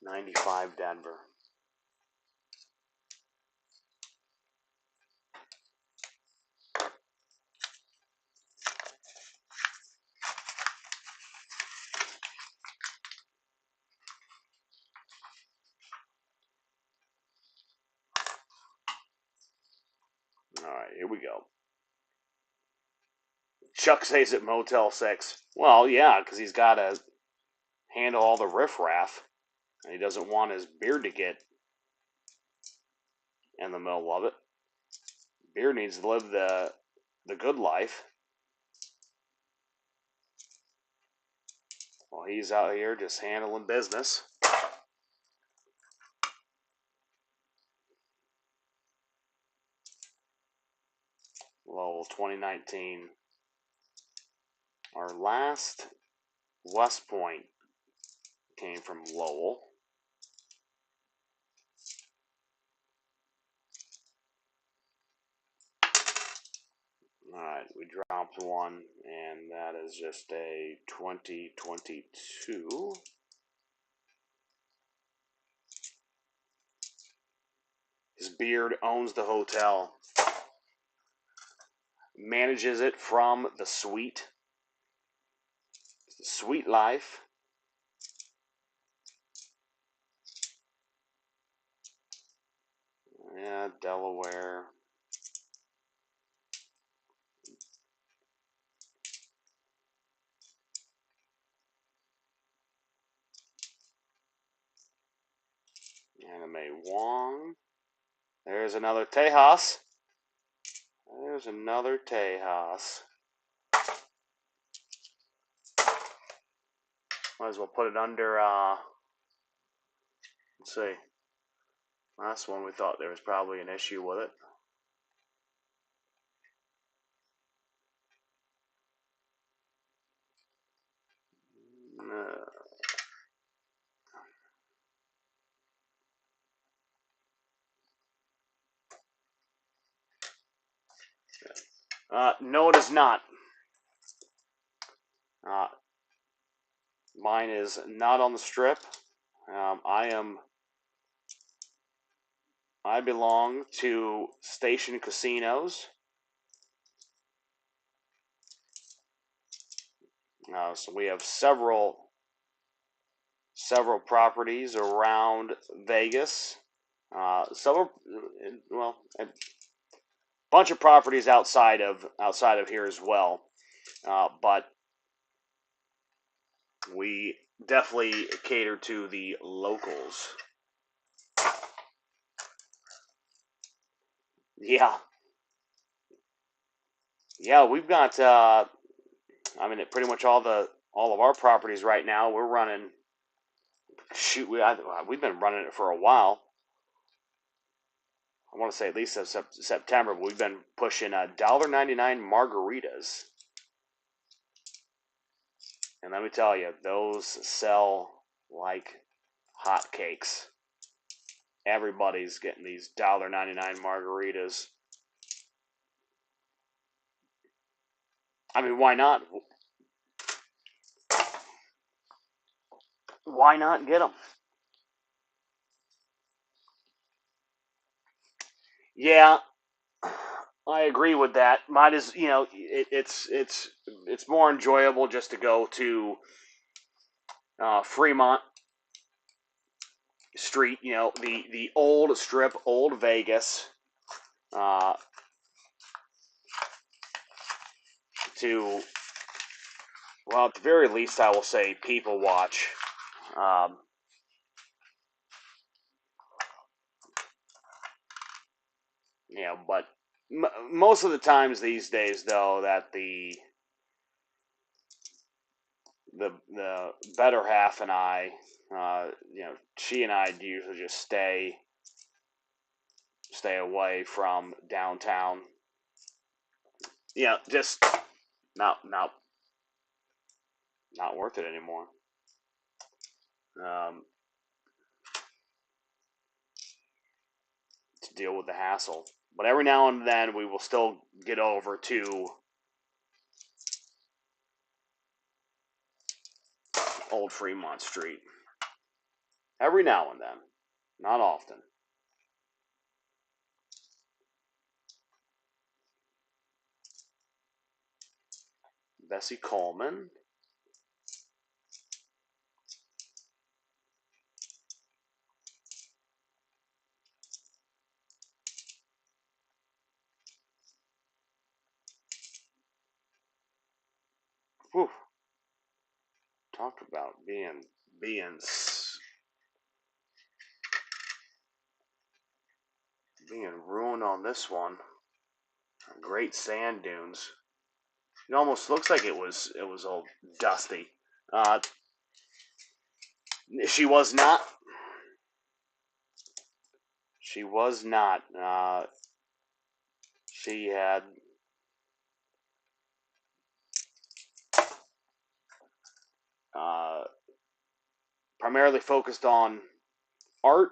'95 Denver. All right, here we go. Chuck stays at Motel 6. Well, yeah, because he's got to handle all the riffraff. And he doesn't want his beard to get in the middle of it. Beard needs to live the good life. While he's out here just handling business. Lowell 2019. Our last West Point came from Lowell. Alright, we dropped one, and that is just a 2022. His beard owns the hotel. Manages it from the suite. Sweet life. Yeah, Delaware. Anime Wong. There's another Tejas. There's another Tejas. Might as well put it under, let's see. Last one we thought there was probably an issue with it. No, it is not. Mine is not on the strip. I belong to Station Casinos. So we have several properties around Vegas. A bunch of properties outside of here as well. But we definitely cater to the locals. Yeah. Yeah, we've got pretty much all of our properties right now. We're running. Shoot, we've been running it for a while. I want to say at least since September, but we've been pushing $1.99 margaritas. And let me tell you, those sell like hotcakes. Everybody's getting these $1.99 margaritas. I mean, why not? Why not get them? Yeah, I agree with that. Might as it's more enjoyable just to go to Fremont Street. The old strip, old Vegas. To Well, at the very least, I will say people watch. but most of the times these days, though, that the better half and I, she and I usually just stay away from downtown. Just not worth it anymore. Um, to deal with the hassle. But every now and then we will still get over to Old Fremont Street. Every now and then. Not often. Bessie Coleman. Whew. Talk about being being ruined on this one. Great sand dunes. It almost looks like it was all dusty. Uh, she was not. She was not. She had primarily focused on art.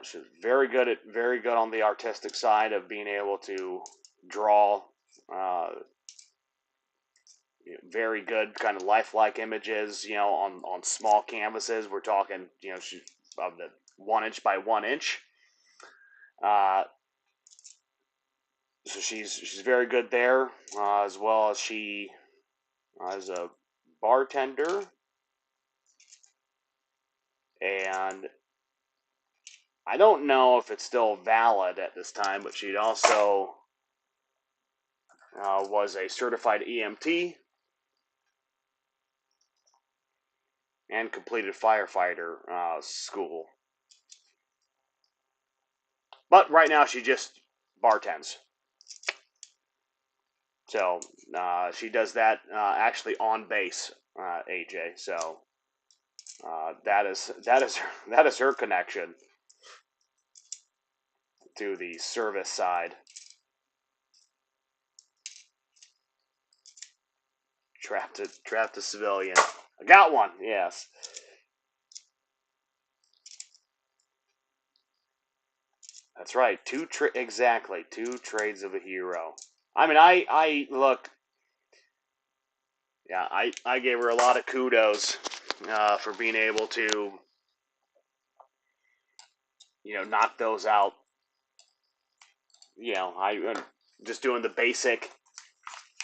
She's very good on the artistic side of being able to draw. Uh, Very good kind of lifelike images. On small canvases. We're talking, she's of the 1 inch by 1 inch. So she's very good there, as well as she is a bartender, and I don't know if it's still valid at this time, but she also was a certified EMT and completed firefighter school. But right now she just bartends. So she does that actually on base, AJ. So that is her connection to the service side. Trapped a civilian. I got one. Yes. That's right. Exactly. Two trades of a hero. I mean, I look. Yeah, I gave her a lot of kudos for being able to, knock those out. I just doing the basic,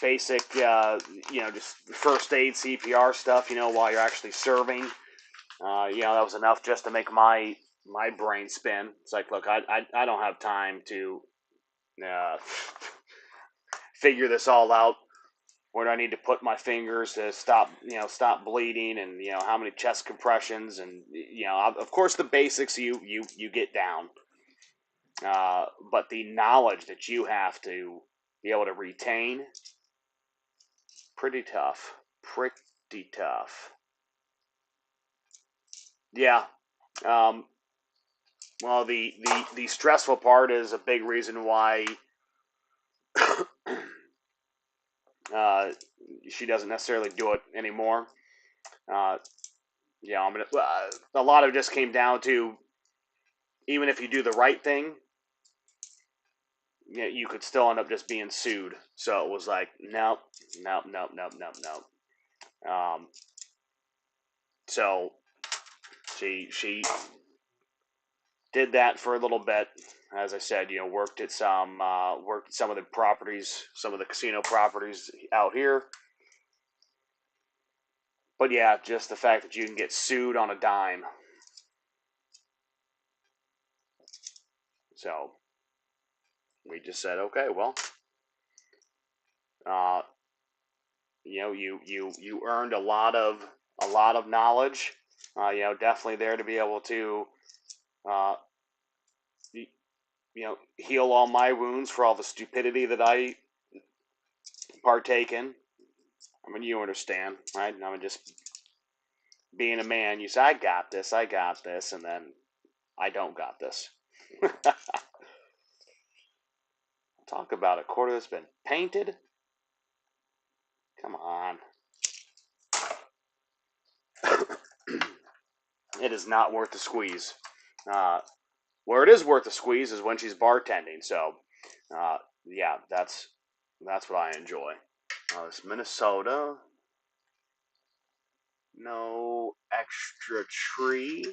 just first aid CPR stuff. While you're actually serving. That was enough just to make my brain spin. It's like, look, I don't have time to uh, figure this all out. Where do I need to put my fingers to stop bleeding, and how many chest compressions, and of course the basics you get down, but the knowledge that you have to be able to retain, pretty tough, pretty tough. Yeah. Um, well, the stressful part is a big reason why uh, she doesn't necessarily do it anymore. Uh, a lot of it just came down to, even if you do the right thing, you could still end up just being sued. So it was like, nope, nope, nope, nope, nope, nope. So she did that for a little bit. As I said, worked at some of the properties, some of the casino properties out here. But yeah, just the fact that you can get sued on a dime. So we just said, okay, well, uh, you earned a lot of knowledge. Definitely there to be able to, uh, heal all my wounds for all the stupidity that I partake in. I mean, you understand, right? I mean, just being a man, you say, I got this, and then I don't got this. Talk about a quarter that's been painted. Come on. It is not worth the squeeze. Where it is worth the squeeze is when she's bartending. So, yeah, that's what I enjoy. It's Minnesota. No extra tree.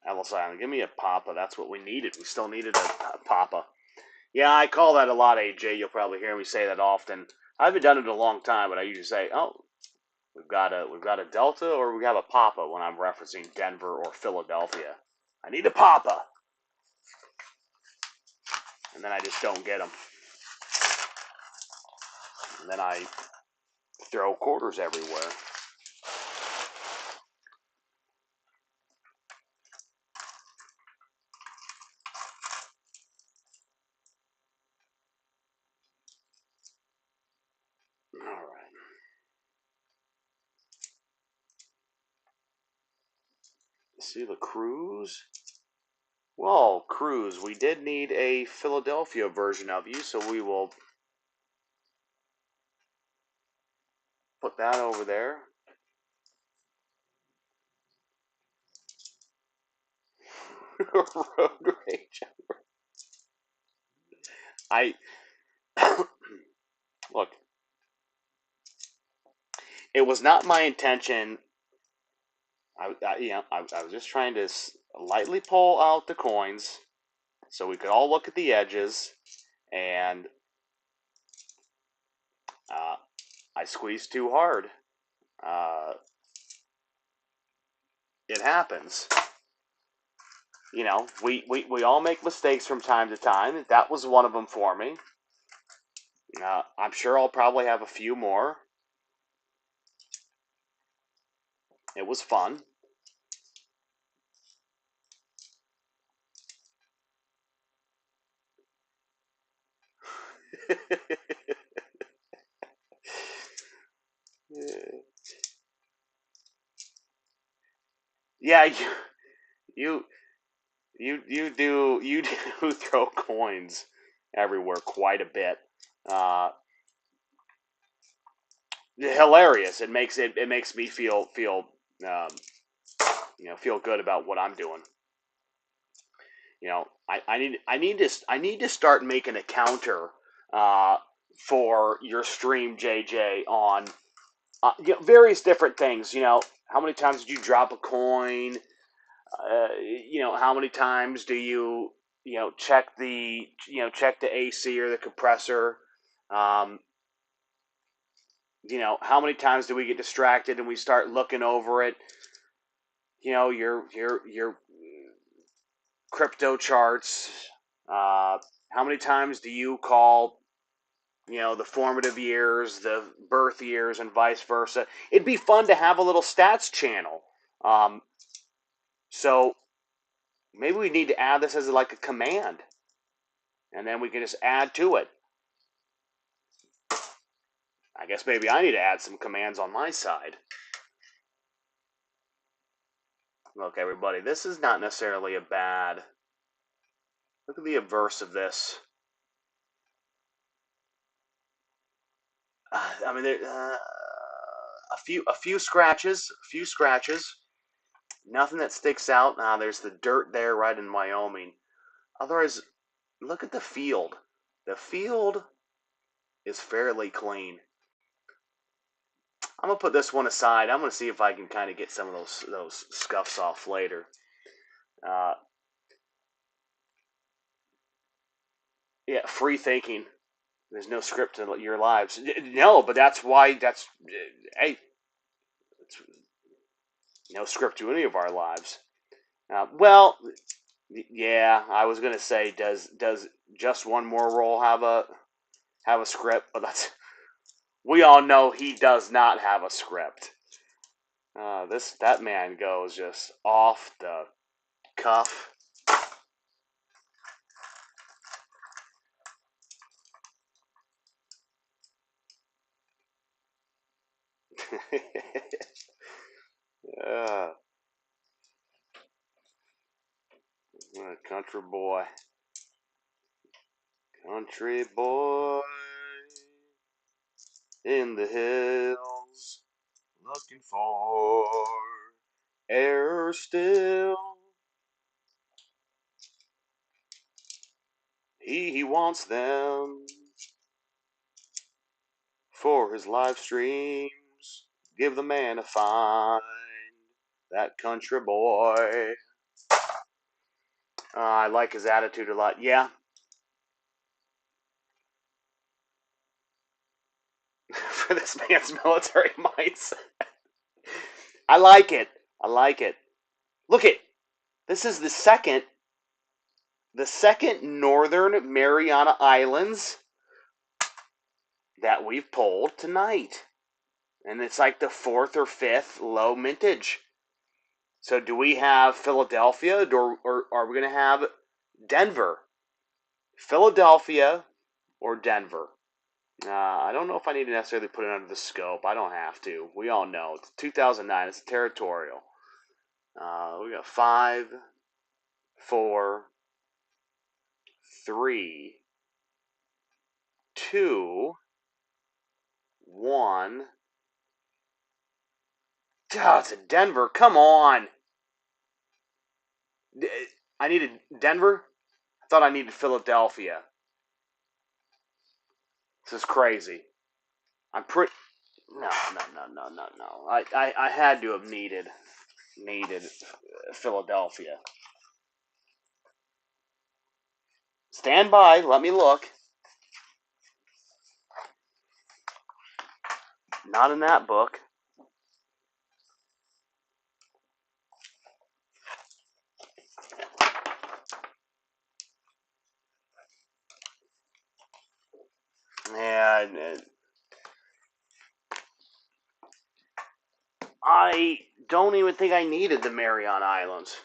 Ellis Island. Give me a Papa. That's what we needed. We still needed a Papa. Yeah, I call that a lot, AJ. You'll probably hear me say that often. I haven't done it in a long time, but I usually say, "Oh, we've got a Delta or we have a Papa" when I'm referencing Denver or Philadelphia. I need a Papa, and then I just don't get them, and then I throw quarters everywhere. All right. See the Cruz. Well, Cruz, we did need a Philadelphia version of you, so we will put that over there. Road rage. I look. It was not my intention. I was just trying to lightly pull out the coins so we could all look at the edges, and I squeezed too hard. Uh, it happens. We all make mistakes from time to time. That was one of them for me. I'm sure I'll probably have a few more. It was fun. Yeah, you you do throw coins everywhere quite a bit. Uh, Hilarious. It makes me um, feel good about what I'm doing. I need to start making a counter uh, for your stream, JJ, on various different things. How many times did you drop a coin? How many times do you check the AC or the compressor? Um, how many times do we get distracted and we start looking over it? Your crypto charts. How many times do you call the formative years, the birth years, and vice versa? It'd be fun to have a little stats channel. Um, so maybe we need to add this as like a command, and then we can just add to it. I guess maybe I need to add some commands on my side. Look, everybody, this is not necessarily a bad. Look at the obverse of this. I mean, a few scratches, Nothing that sticks out. There's the dirt there, right in Wyoming. Otherwise, look at the field. The field is fairly clean. I'm gonna put this one aside. I'm gonna see if I can kind of get some of those scuffs off later. Yeah, free thinking. There's no script to your lives. No, but that's why. Hey, it's no script to any of our lives. Well, Yeah, I was gonna say, does just one more roll have a script? But we all know he does not have a script. That man goes just off the cuff. uh, country boy, country boy in the hills, looking for air still. He wants them for his live streams. Give the man a fine, that country boy. I like his attitude a lot. Yeah. For this man's military mindset. I like it. I like it. Look at this is the second Northern Mariana Islands that we've pulled tonight. And it's like the fourth or fifth low mintage. So do we have Philadelphia or are we going to have Denver? Philadelphia or Denver? I don't know if I need to necessarily put it under the scope. I don't have to. We all know. It's 2009. It's territorial. We got 5, 4, 3, 2, 1. Oh, it's in Denver. Come on. I needed Denver. I thought I needed Philadelphia. This is crazy. I'm pretty. No. I had to have needed Philadelphia. Stand by. Let me look. Not in that book. Yeah, I don't even think I needed the Mariana Islands.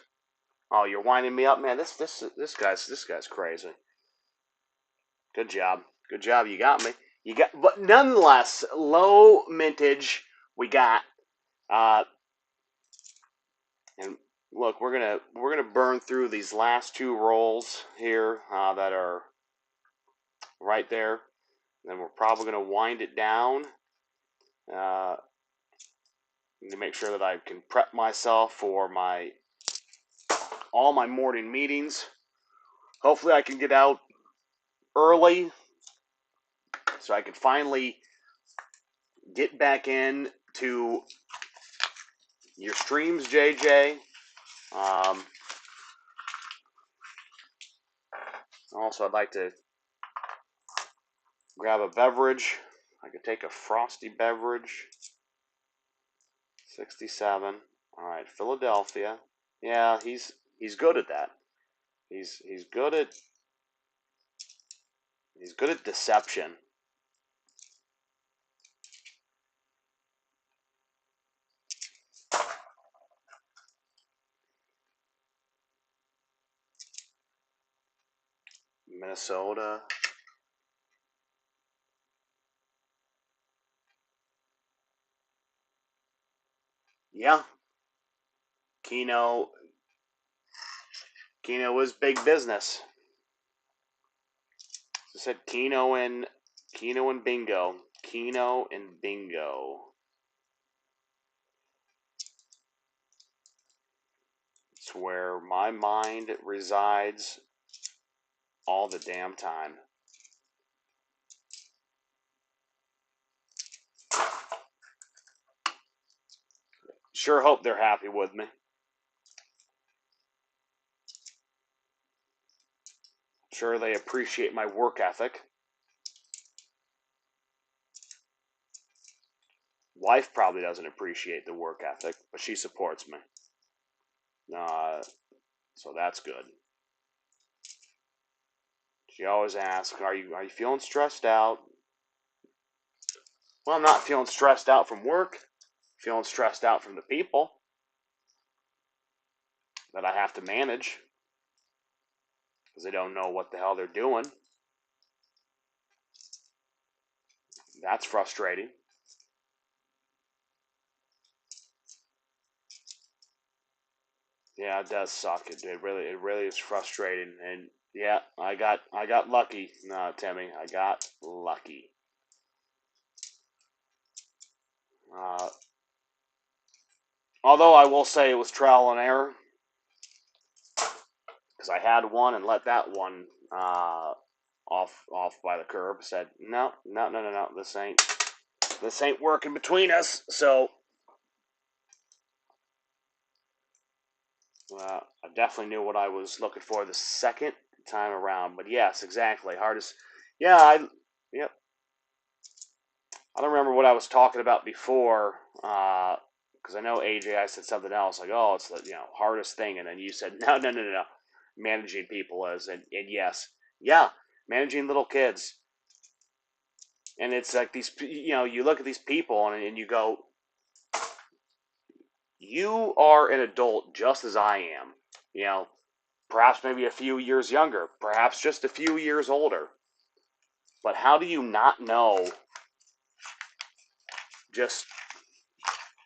Oh, you're winding me up, man. This guy's crazy. Good job. Good job. You got me. But nonetheless, low mintage we got. Uh, and look, we're gonna burn through these last two rolls here that are right there. Then we're probably gonna wind it down uh, to make sure that I can prep myself for all my morning meetings. Hopefully, I can get out early so I can finally get back in to your streams, JJ. Also, I'd like to grab a beverage. I could take a frosty beverage. 67. All right, Philadelphia. Yeah, he's good at that. He's good at deception. Minnesota. Yeah, Keno was big business. I said Keno and bingo. Keno and bingo. It's where my mind resides all the damn time. Sure hope they're happy with me. Sure they appreciate my work ethic. Wife probably doesn't appreciate the work ethic, but she supports me. So that's good. She always asks, are you feeling stressed out? Well, I'm not feeling stressed out from work. I'm feeling stressed out from the people that I have to manage because they don't know what the hell they're doing. That's frustrating. Yeah, it does suck. It really is frustrating. And yeah, I got lucky, Timmy. I got lucky. Uh, Although I will say it was trial and error because I had one and let that one off by the curb. Said no, no, no, no, no. This ain't working between us. So I definitely knew what I was looking for the second time around. But yes, exactly. Hardest. Yeah, yep. I don't remember what I was talking about before. Because I know AJ, I said something else like, "Oh, it's the hardest thing," and then you said, "No, no, no, no, no. Managing people is," and yes, yeah, managing little kids, and it's like these, you look at these people and you go, you are an adult just as I am, you know, perhaps maybe a few years younger, perhaps just a few years older, but how do you not know just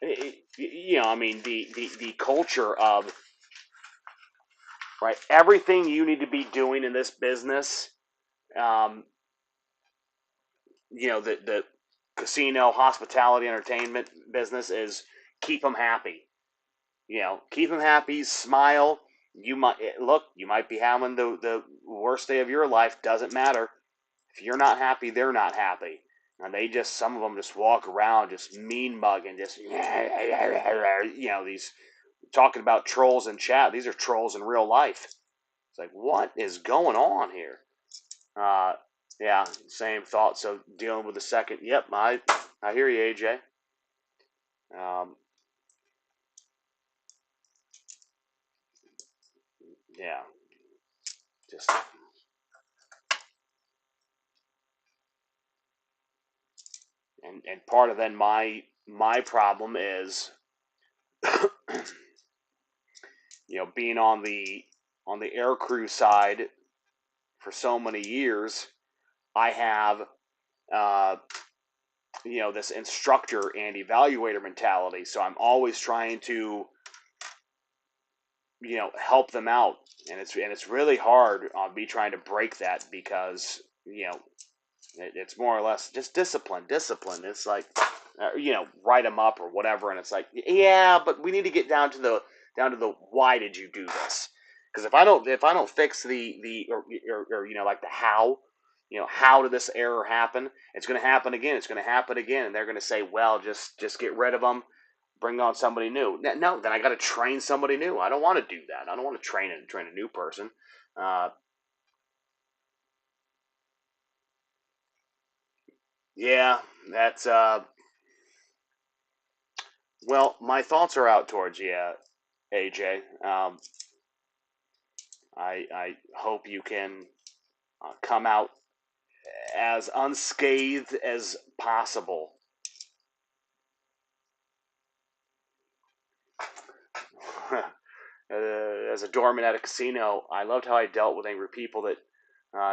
I mean the culture of right everything you need to be doing in this business, um, the casino hospitality entertainment business is keep them happy. Keep them happy, smile. You might be having the worst day of your life, doesn't matter. If you're not happy, they're not happy. And some of them just walk around just mean mugging, just, these, talking about trolls in chat. These are trolls in real life. It's like, what is going on here? Uh, yeah, same thought. So dealing with the second, yep, I hear you, AJ. Um, yeah, just and part of then my problem is being on the air crew side for so many years. I have uh, this instructor and evaluator mentality, so I'm always trying to help them out, and it's really hard on me trying to break that because it's more or less just discipline. It's like write them up or whatever, and it's like, yeah, but we need to get down to the why did you do this? Because if I don't fix or like the how did this error happen? It's going to happen again. It's going to happen again, and they're going to say, well, just get rid of them, bring on somebody new. No, then I got to train somebody new. I don't want to do that. I don't want to train a new person. Uh, yeah, that's well, my thoughts are out towards you, AJ. I hope you can come out as unscathed as possible. As a doorman at a casino, I loved how I dealt with angry people that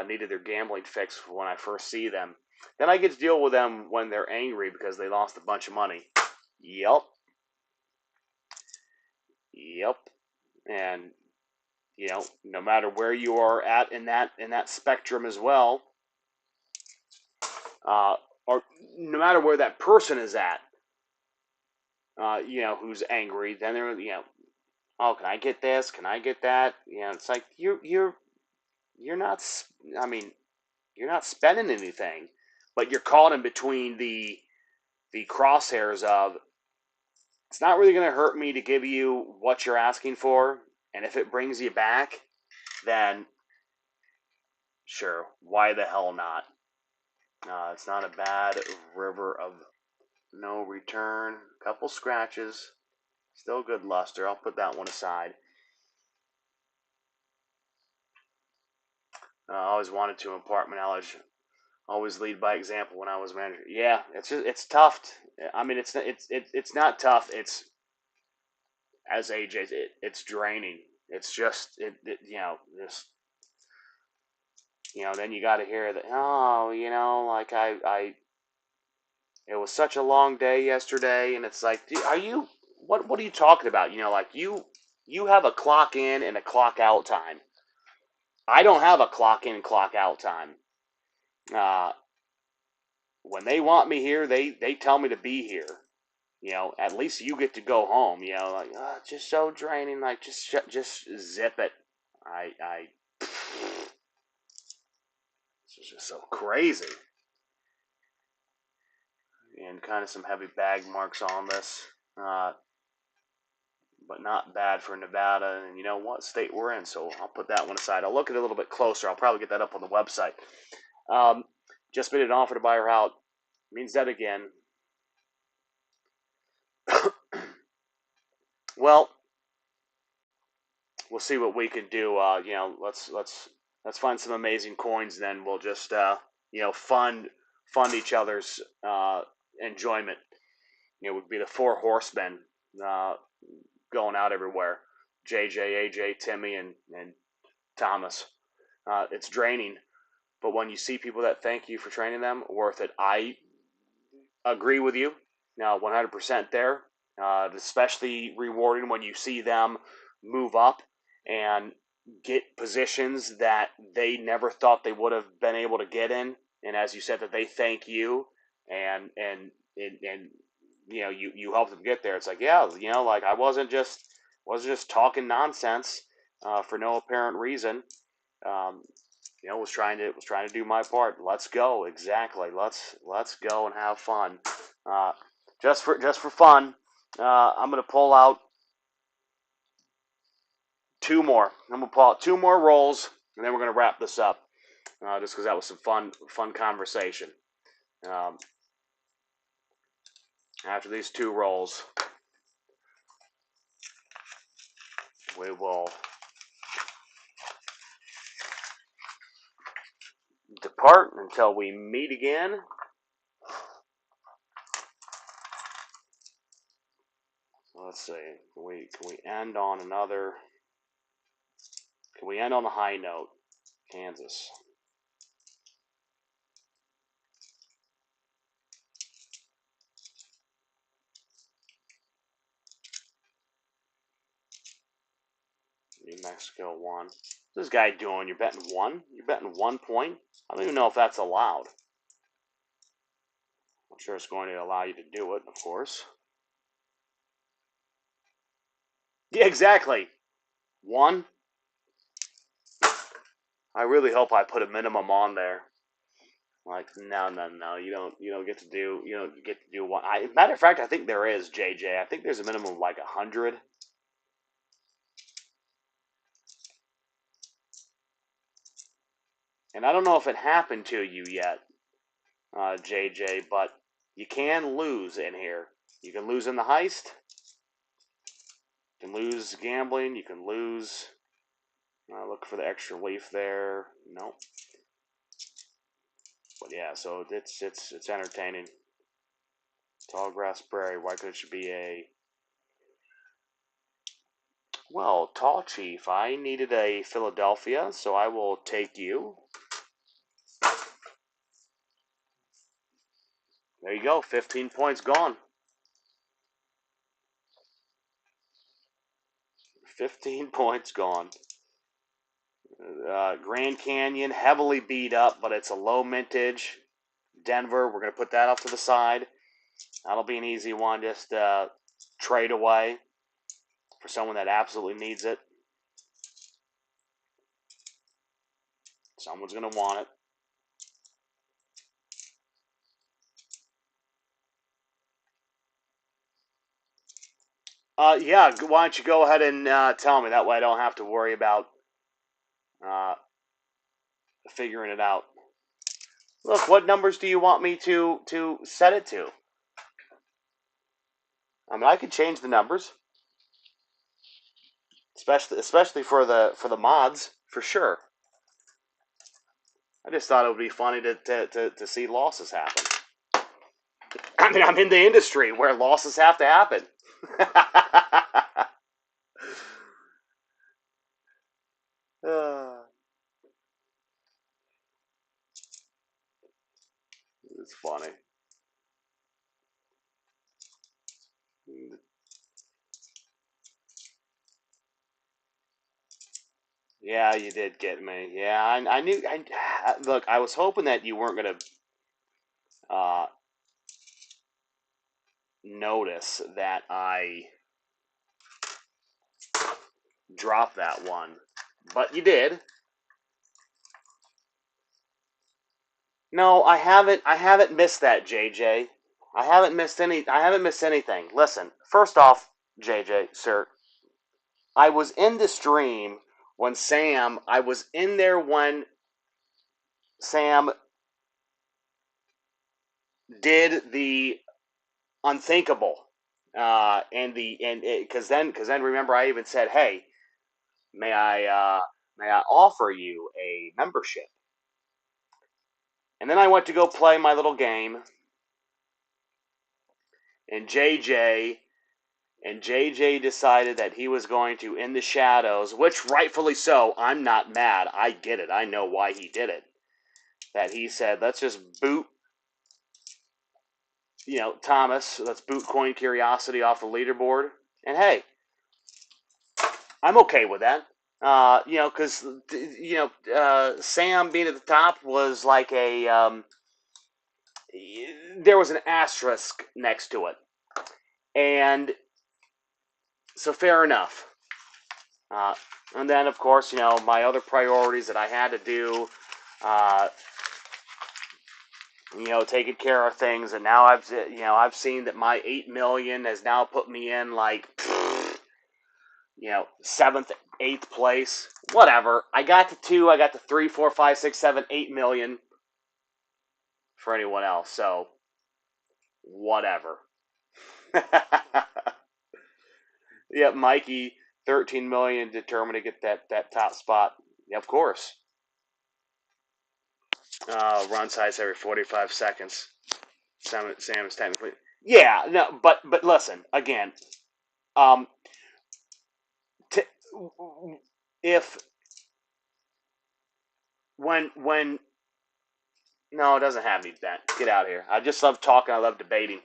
needed their gambling fix when I first see them. Then I get to deal with them when they're angry because they lost a bunch of money. Yep, yep, and no matter where you are at in that spectrum as well, uh, or no matter where that person is at, who's angry, then they're, oh, can I get this? Can I get that? It's like you're not. I mean, you're not spending anything, but you're caught in between the crosshairs of it's not really going to hurt me to give you what you're asking for, and if it brings you back, then sure, why the hell not? It's not a bad river of no return. Couple scratches, still good luster. I'll put that one aside. I always wanted to impart my knowledge. Always lead by example when I was manager. Yeah, it's tough. I mean, it's not tough. It's, as AJ, it's draining. It's just just then you got to hear that, oh, like it was such a long day yesterday, and it's like, are you, what are you talking about? Like, you have a clock in and a clock out time. I don't have a clock in, clock out time. Uh, when they want me here, they tell me to be here. At least you get to go home. Like, oh, it's just so draining. Like, just zip it. I It's just so crazy, and kind of some heavy bag marks on this, but not bad for Nevada. And you know what state we're in, so I'll put that one aside. I'll look at it a little bit closer. I'll probably get that up on the website. Um, just made an offer to buy her out. Means that again. Well, we'll see what we can do. Let's find some amazing coins. Then we'll just fund each other's enjoyment. It would be the four horsemen uh, going out everywhere: JJ, AJ, Timmy, and Thomas. It's draining, but when you see people that thank you for training them, worth it. I agree with you. Now, 100% there. Especially rewarding when you see them move up and get positions that they never thought they would have been able to get in. And as you said, that they thank you, and you help them get there. It's like, yeah, like I wasn't just talking nonsense for no apparent reason. Um, was trying to do my part. Let's go. Exactly. Let's go and have fun. Uh, just for fun, I'm gonna pull out two more. I'm gonna pull out two more rolls, and then we're gonna wrap this up. Just because that was some fun conversation. Um, After these two rolls, we will depart until we meet again. Let's see. Can we end on another? Can we end on a high note? Kansas. New Mexico 1. What's this guy doing? You're betting 1? You're betting 1 point? I don't even know if that's allowed. I'm sure it's going to allow you to do it, of course. Yeah, exactly. 1. I really hope I put a minimum on there. Like, no. You don't get to do 1. Matter of fact, I think there is, JJ. I think there's a minimum of like 100. And I don't know if it happened to you yet, JJ, but you can lose in here. You can lose in the heist. You can lose gambling. You can lose. Look for the extra leaf there. Nope. But yeah, so it's entertaining. Tall grass prairie. Why could it be a? Well, tall chief. I needed a Philadelphia, so I will take you. There you go. 15 points gone. 15 points gone. Grand Canyon, heavily beat up, but it's a low mintage. Denver, we're going to put that off to the side. That'll be an easy one. Just trade away for someone that absolutely needs it. Someone's going to want it. Yeah, why don't you go ahead and tell me? That way I don't have to worry about figuring it out. Look, what numbers do you want me to set it to? I mean, I could change the numbers, especially for the mods, for sure. I just thought it would be funny to see losses happen. I mean, I'm in the industry where losses have to happen. It's funny. Yeah, you did get me. Yeah, I knew. Look, I was hoping that you weren't gonna uh, notice that I dropped that one, but you did. No, I haven't. I haven't missed that, JJ. I haven't missed any. I haven't missed anything. Listen, first off, JJ, sir, I was in the stream when Sam. I was in there when Sam did the unthinkable, and because then remember I even said, hey, may I offer you a membership? And then I went to go play my little game, and JJ decided that he was going to in the shadows, which rightfully so. I'm not mad. I get it. I know why he did it. That he said, let's just boot, Thomas. Let's boot Coin Curiosity off the leaderboard. And hey, I'm okay with that. Because Sam being at the top was like there was an asterisk next to it, and so fair enough. Uh, and then, of course, my other priorities that I had to do, uh, taking care of things, and now I've seen that my 8 million has now put me in like, seventh, eighth place, whatever. I got to 2, I got to 3, 4, 5, 6, 7, 8 million for anyone else, so whatever. Yeah, Mikey, 13 million determined to get that top spot. Yeah, of course. Run size every 45 seconds. Sam is technically. Yeah, no, but listen again. Um, t- if when no, it doesn't have to be that. Get out of here. I just love talking. I love debating.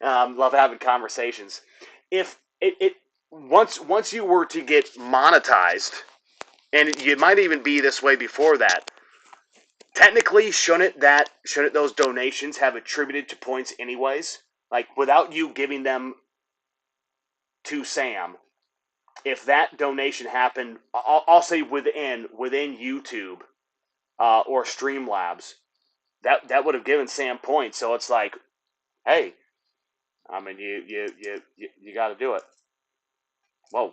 Love having conversations. If it once you were to get monetized, and you might even be this way before that. Technically, shouldn't those donations have attributed to points anyways? Like without you giving them to Sam, if that donation happened, I'll say within YouTube or Streamlabs, that would have given Sam points. So it's like, hey, I mean, you got to do it. Whoa,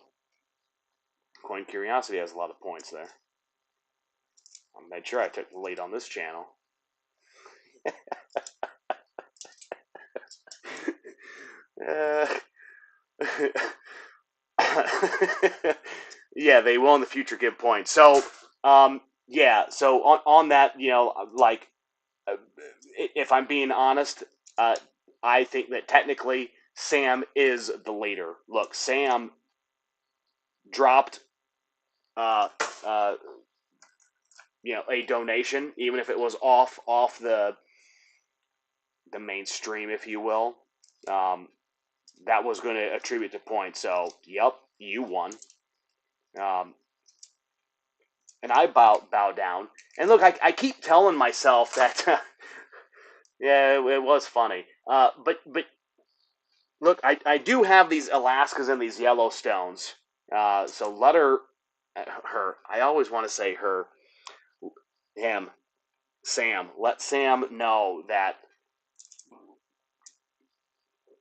Coin Curiosity has a lot of points there. I made sure I took the lead on this channel. uh, yeah, they will in the future give points. So, yeah. So on that, like, if I'm being honest, uh, I think that technically Sam is the leader. Look, Sam dropped, uh, uh, a donation, even if it was off the mainstream, if you will. Um, that was going to attribute to points. So, yep, you won. Um, and I bow down. And look, I keep telling myself that. Yeah, it was funny. But look, I do have these Alaskas and these Yellowstones. So let her. I always want to say her, him, Sam. Let Sam know that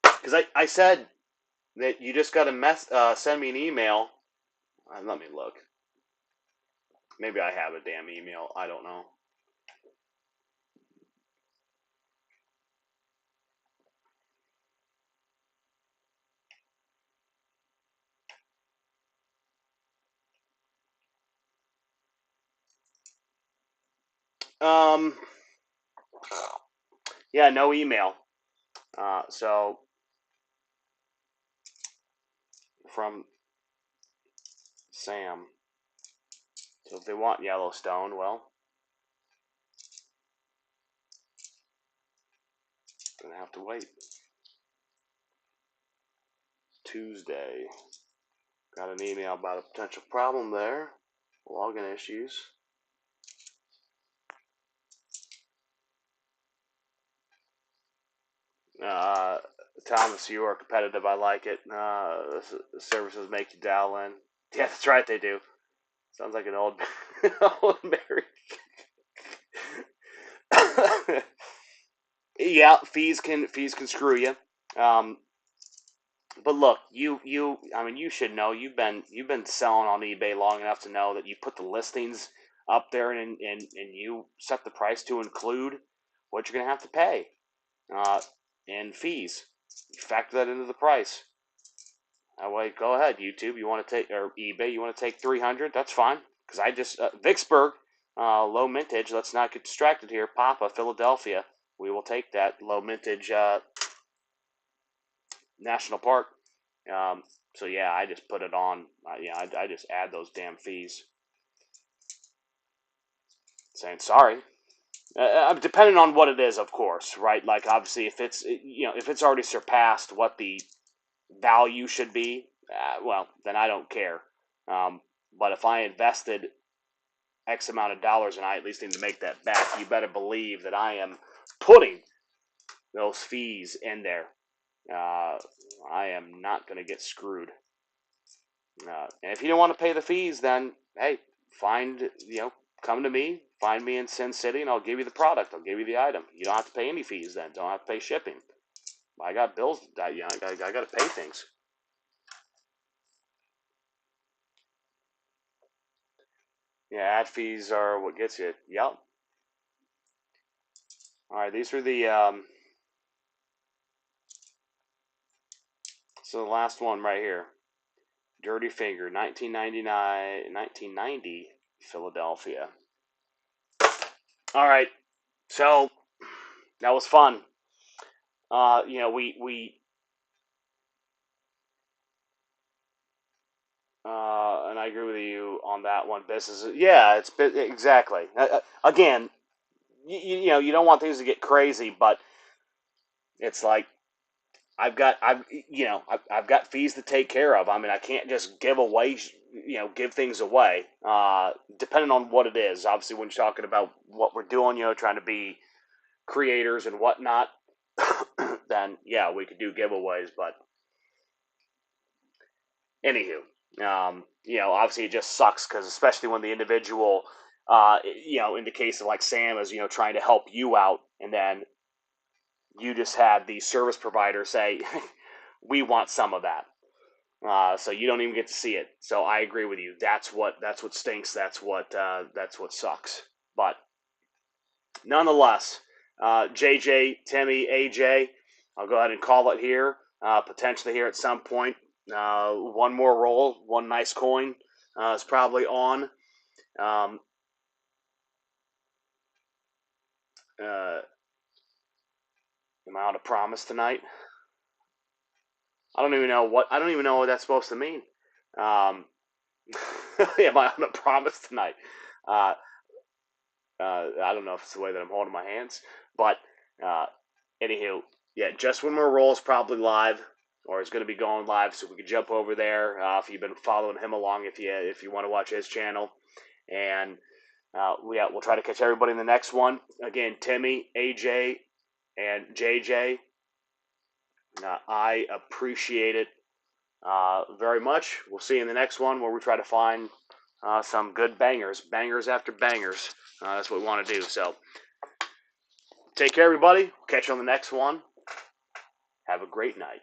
because I said that you just got to send me an email. Let me look. Maybe I have a damn email. I don't know. Um, yeah, no email. So from Sam. So if they want Yellowstone, well, gonna have to wait. Tuesday. Got an email about a potential problem there. Login issues. Uh, Thomas, you are competitive. I like it. Services make you dial in. Yeah, that's right. They do. Sounds like an old, old married. Yeah, fees can screw you. Um, but look, I mean, you should know. You've been selling on eBay long enough to know that you put the listings up there and you set the price to include what you're gonna have to pay, uh, and fees. You factor that into the price. That way, go ahead, YouTube. You want to take, or eBay? You want to take 300? That's fine. Because I just Vicksburg, low mintage. Let's not get distracted here. Papa, Philadelphia. We will take that low mintage national park. So yeah, I just put it on. I just add those damn fees. Saying sorry. Depending on what it is, of course, right? Like obviously, if it's already surpassed what the value should be, well, then I don't care. But if I invested X amount of dollars and I at least need to make that back, you better believe that I am putting those fees in there. Uh, I am not going to get screwed. And if you don't want to pay the fees, then hey, come to me, find me in Sin City, and I'll give you the product. I'll give you the item. You don't have to pay any fees then. Don't have to pay shipping. I got bills. I got to pay things. Yeah, ad fees are what gets you. Yep. All right, these are the so the last one right here. Dirty Finger, 1990, Philadelphia. All right, so that was fun. We and I agree with you on that one. Business, yeah, exactly. Again, you don't want things to get crazy, but it's like I've got fees to take care of. I mean, I can't just give things away. Depending on what it is. Obviously, when you're talking about what we're doing, trying to be creators and whatnot, then yeah, we could do giveaways. But anywho, obviously it just sucks because especially when the individual, in the case of like Sam is trying to help you out, and then you just had the service provider say, "We want some of that." So you don't even get to see it. So I agree with you. That's what stinks. That's what sucks. But nonetheless, JJ, Timmy, AJ, I'll go ahead and call it here. Potentially here at some point. One more roll, one nice coin is probably on. Um, uh, am I on a promise tonight? I don't even know what that's supposed to mean. Um, am I on a promise tonight? Uh, I don't know if it's the way that I'm holding my hands, but uh, anywho, yeah, just when we're rolls probably live or is going to be going live, so we can jump over there if you've been following him along. If you want to watch his channel, and we'll try to catch everybody in the next one. Again, Timmy, AJ, and JJ, I appreciate it very much. We'll see you in the next one where we try to find some good bangers after bangers. That's what we want to do. So take care, everybody. Catch you on the next one. Have a great night.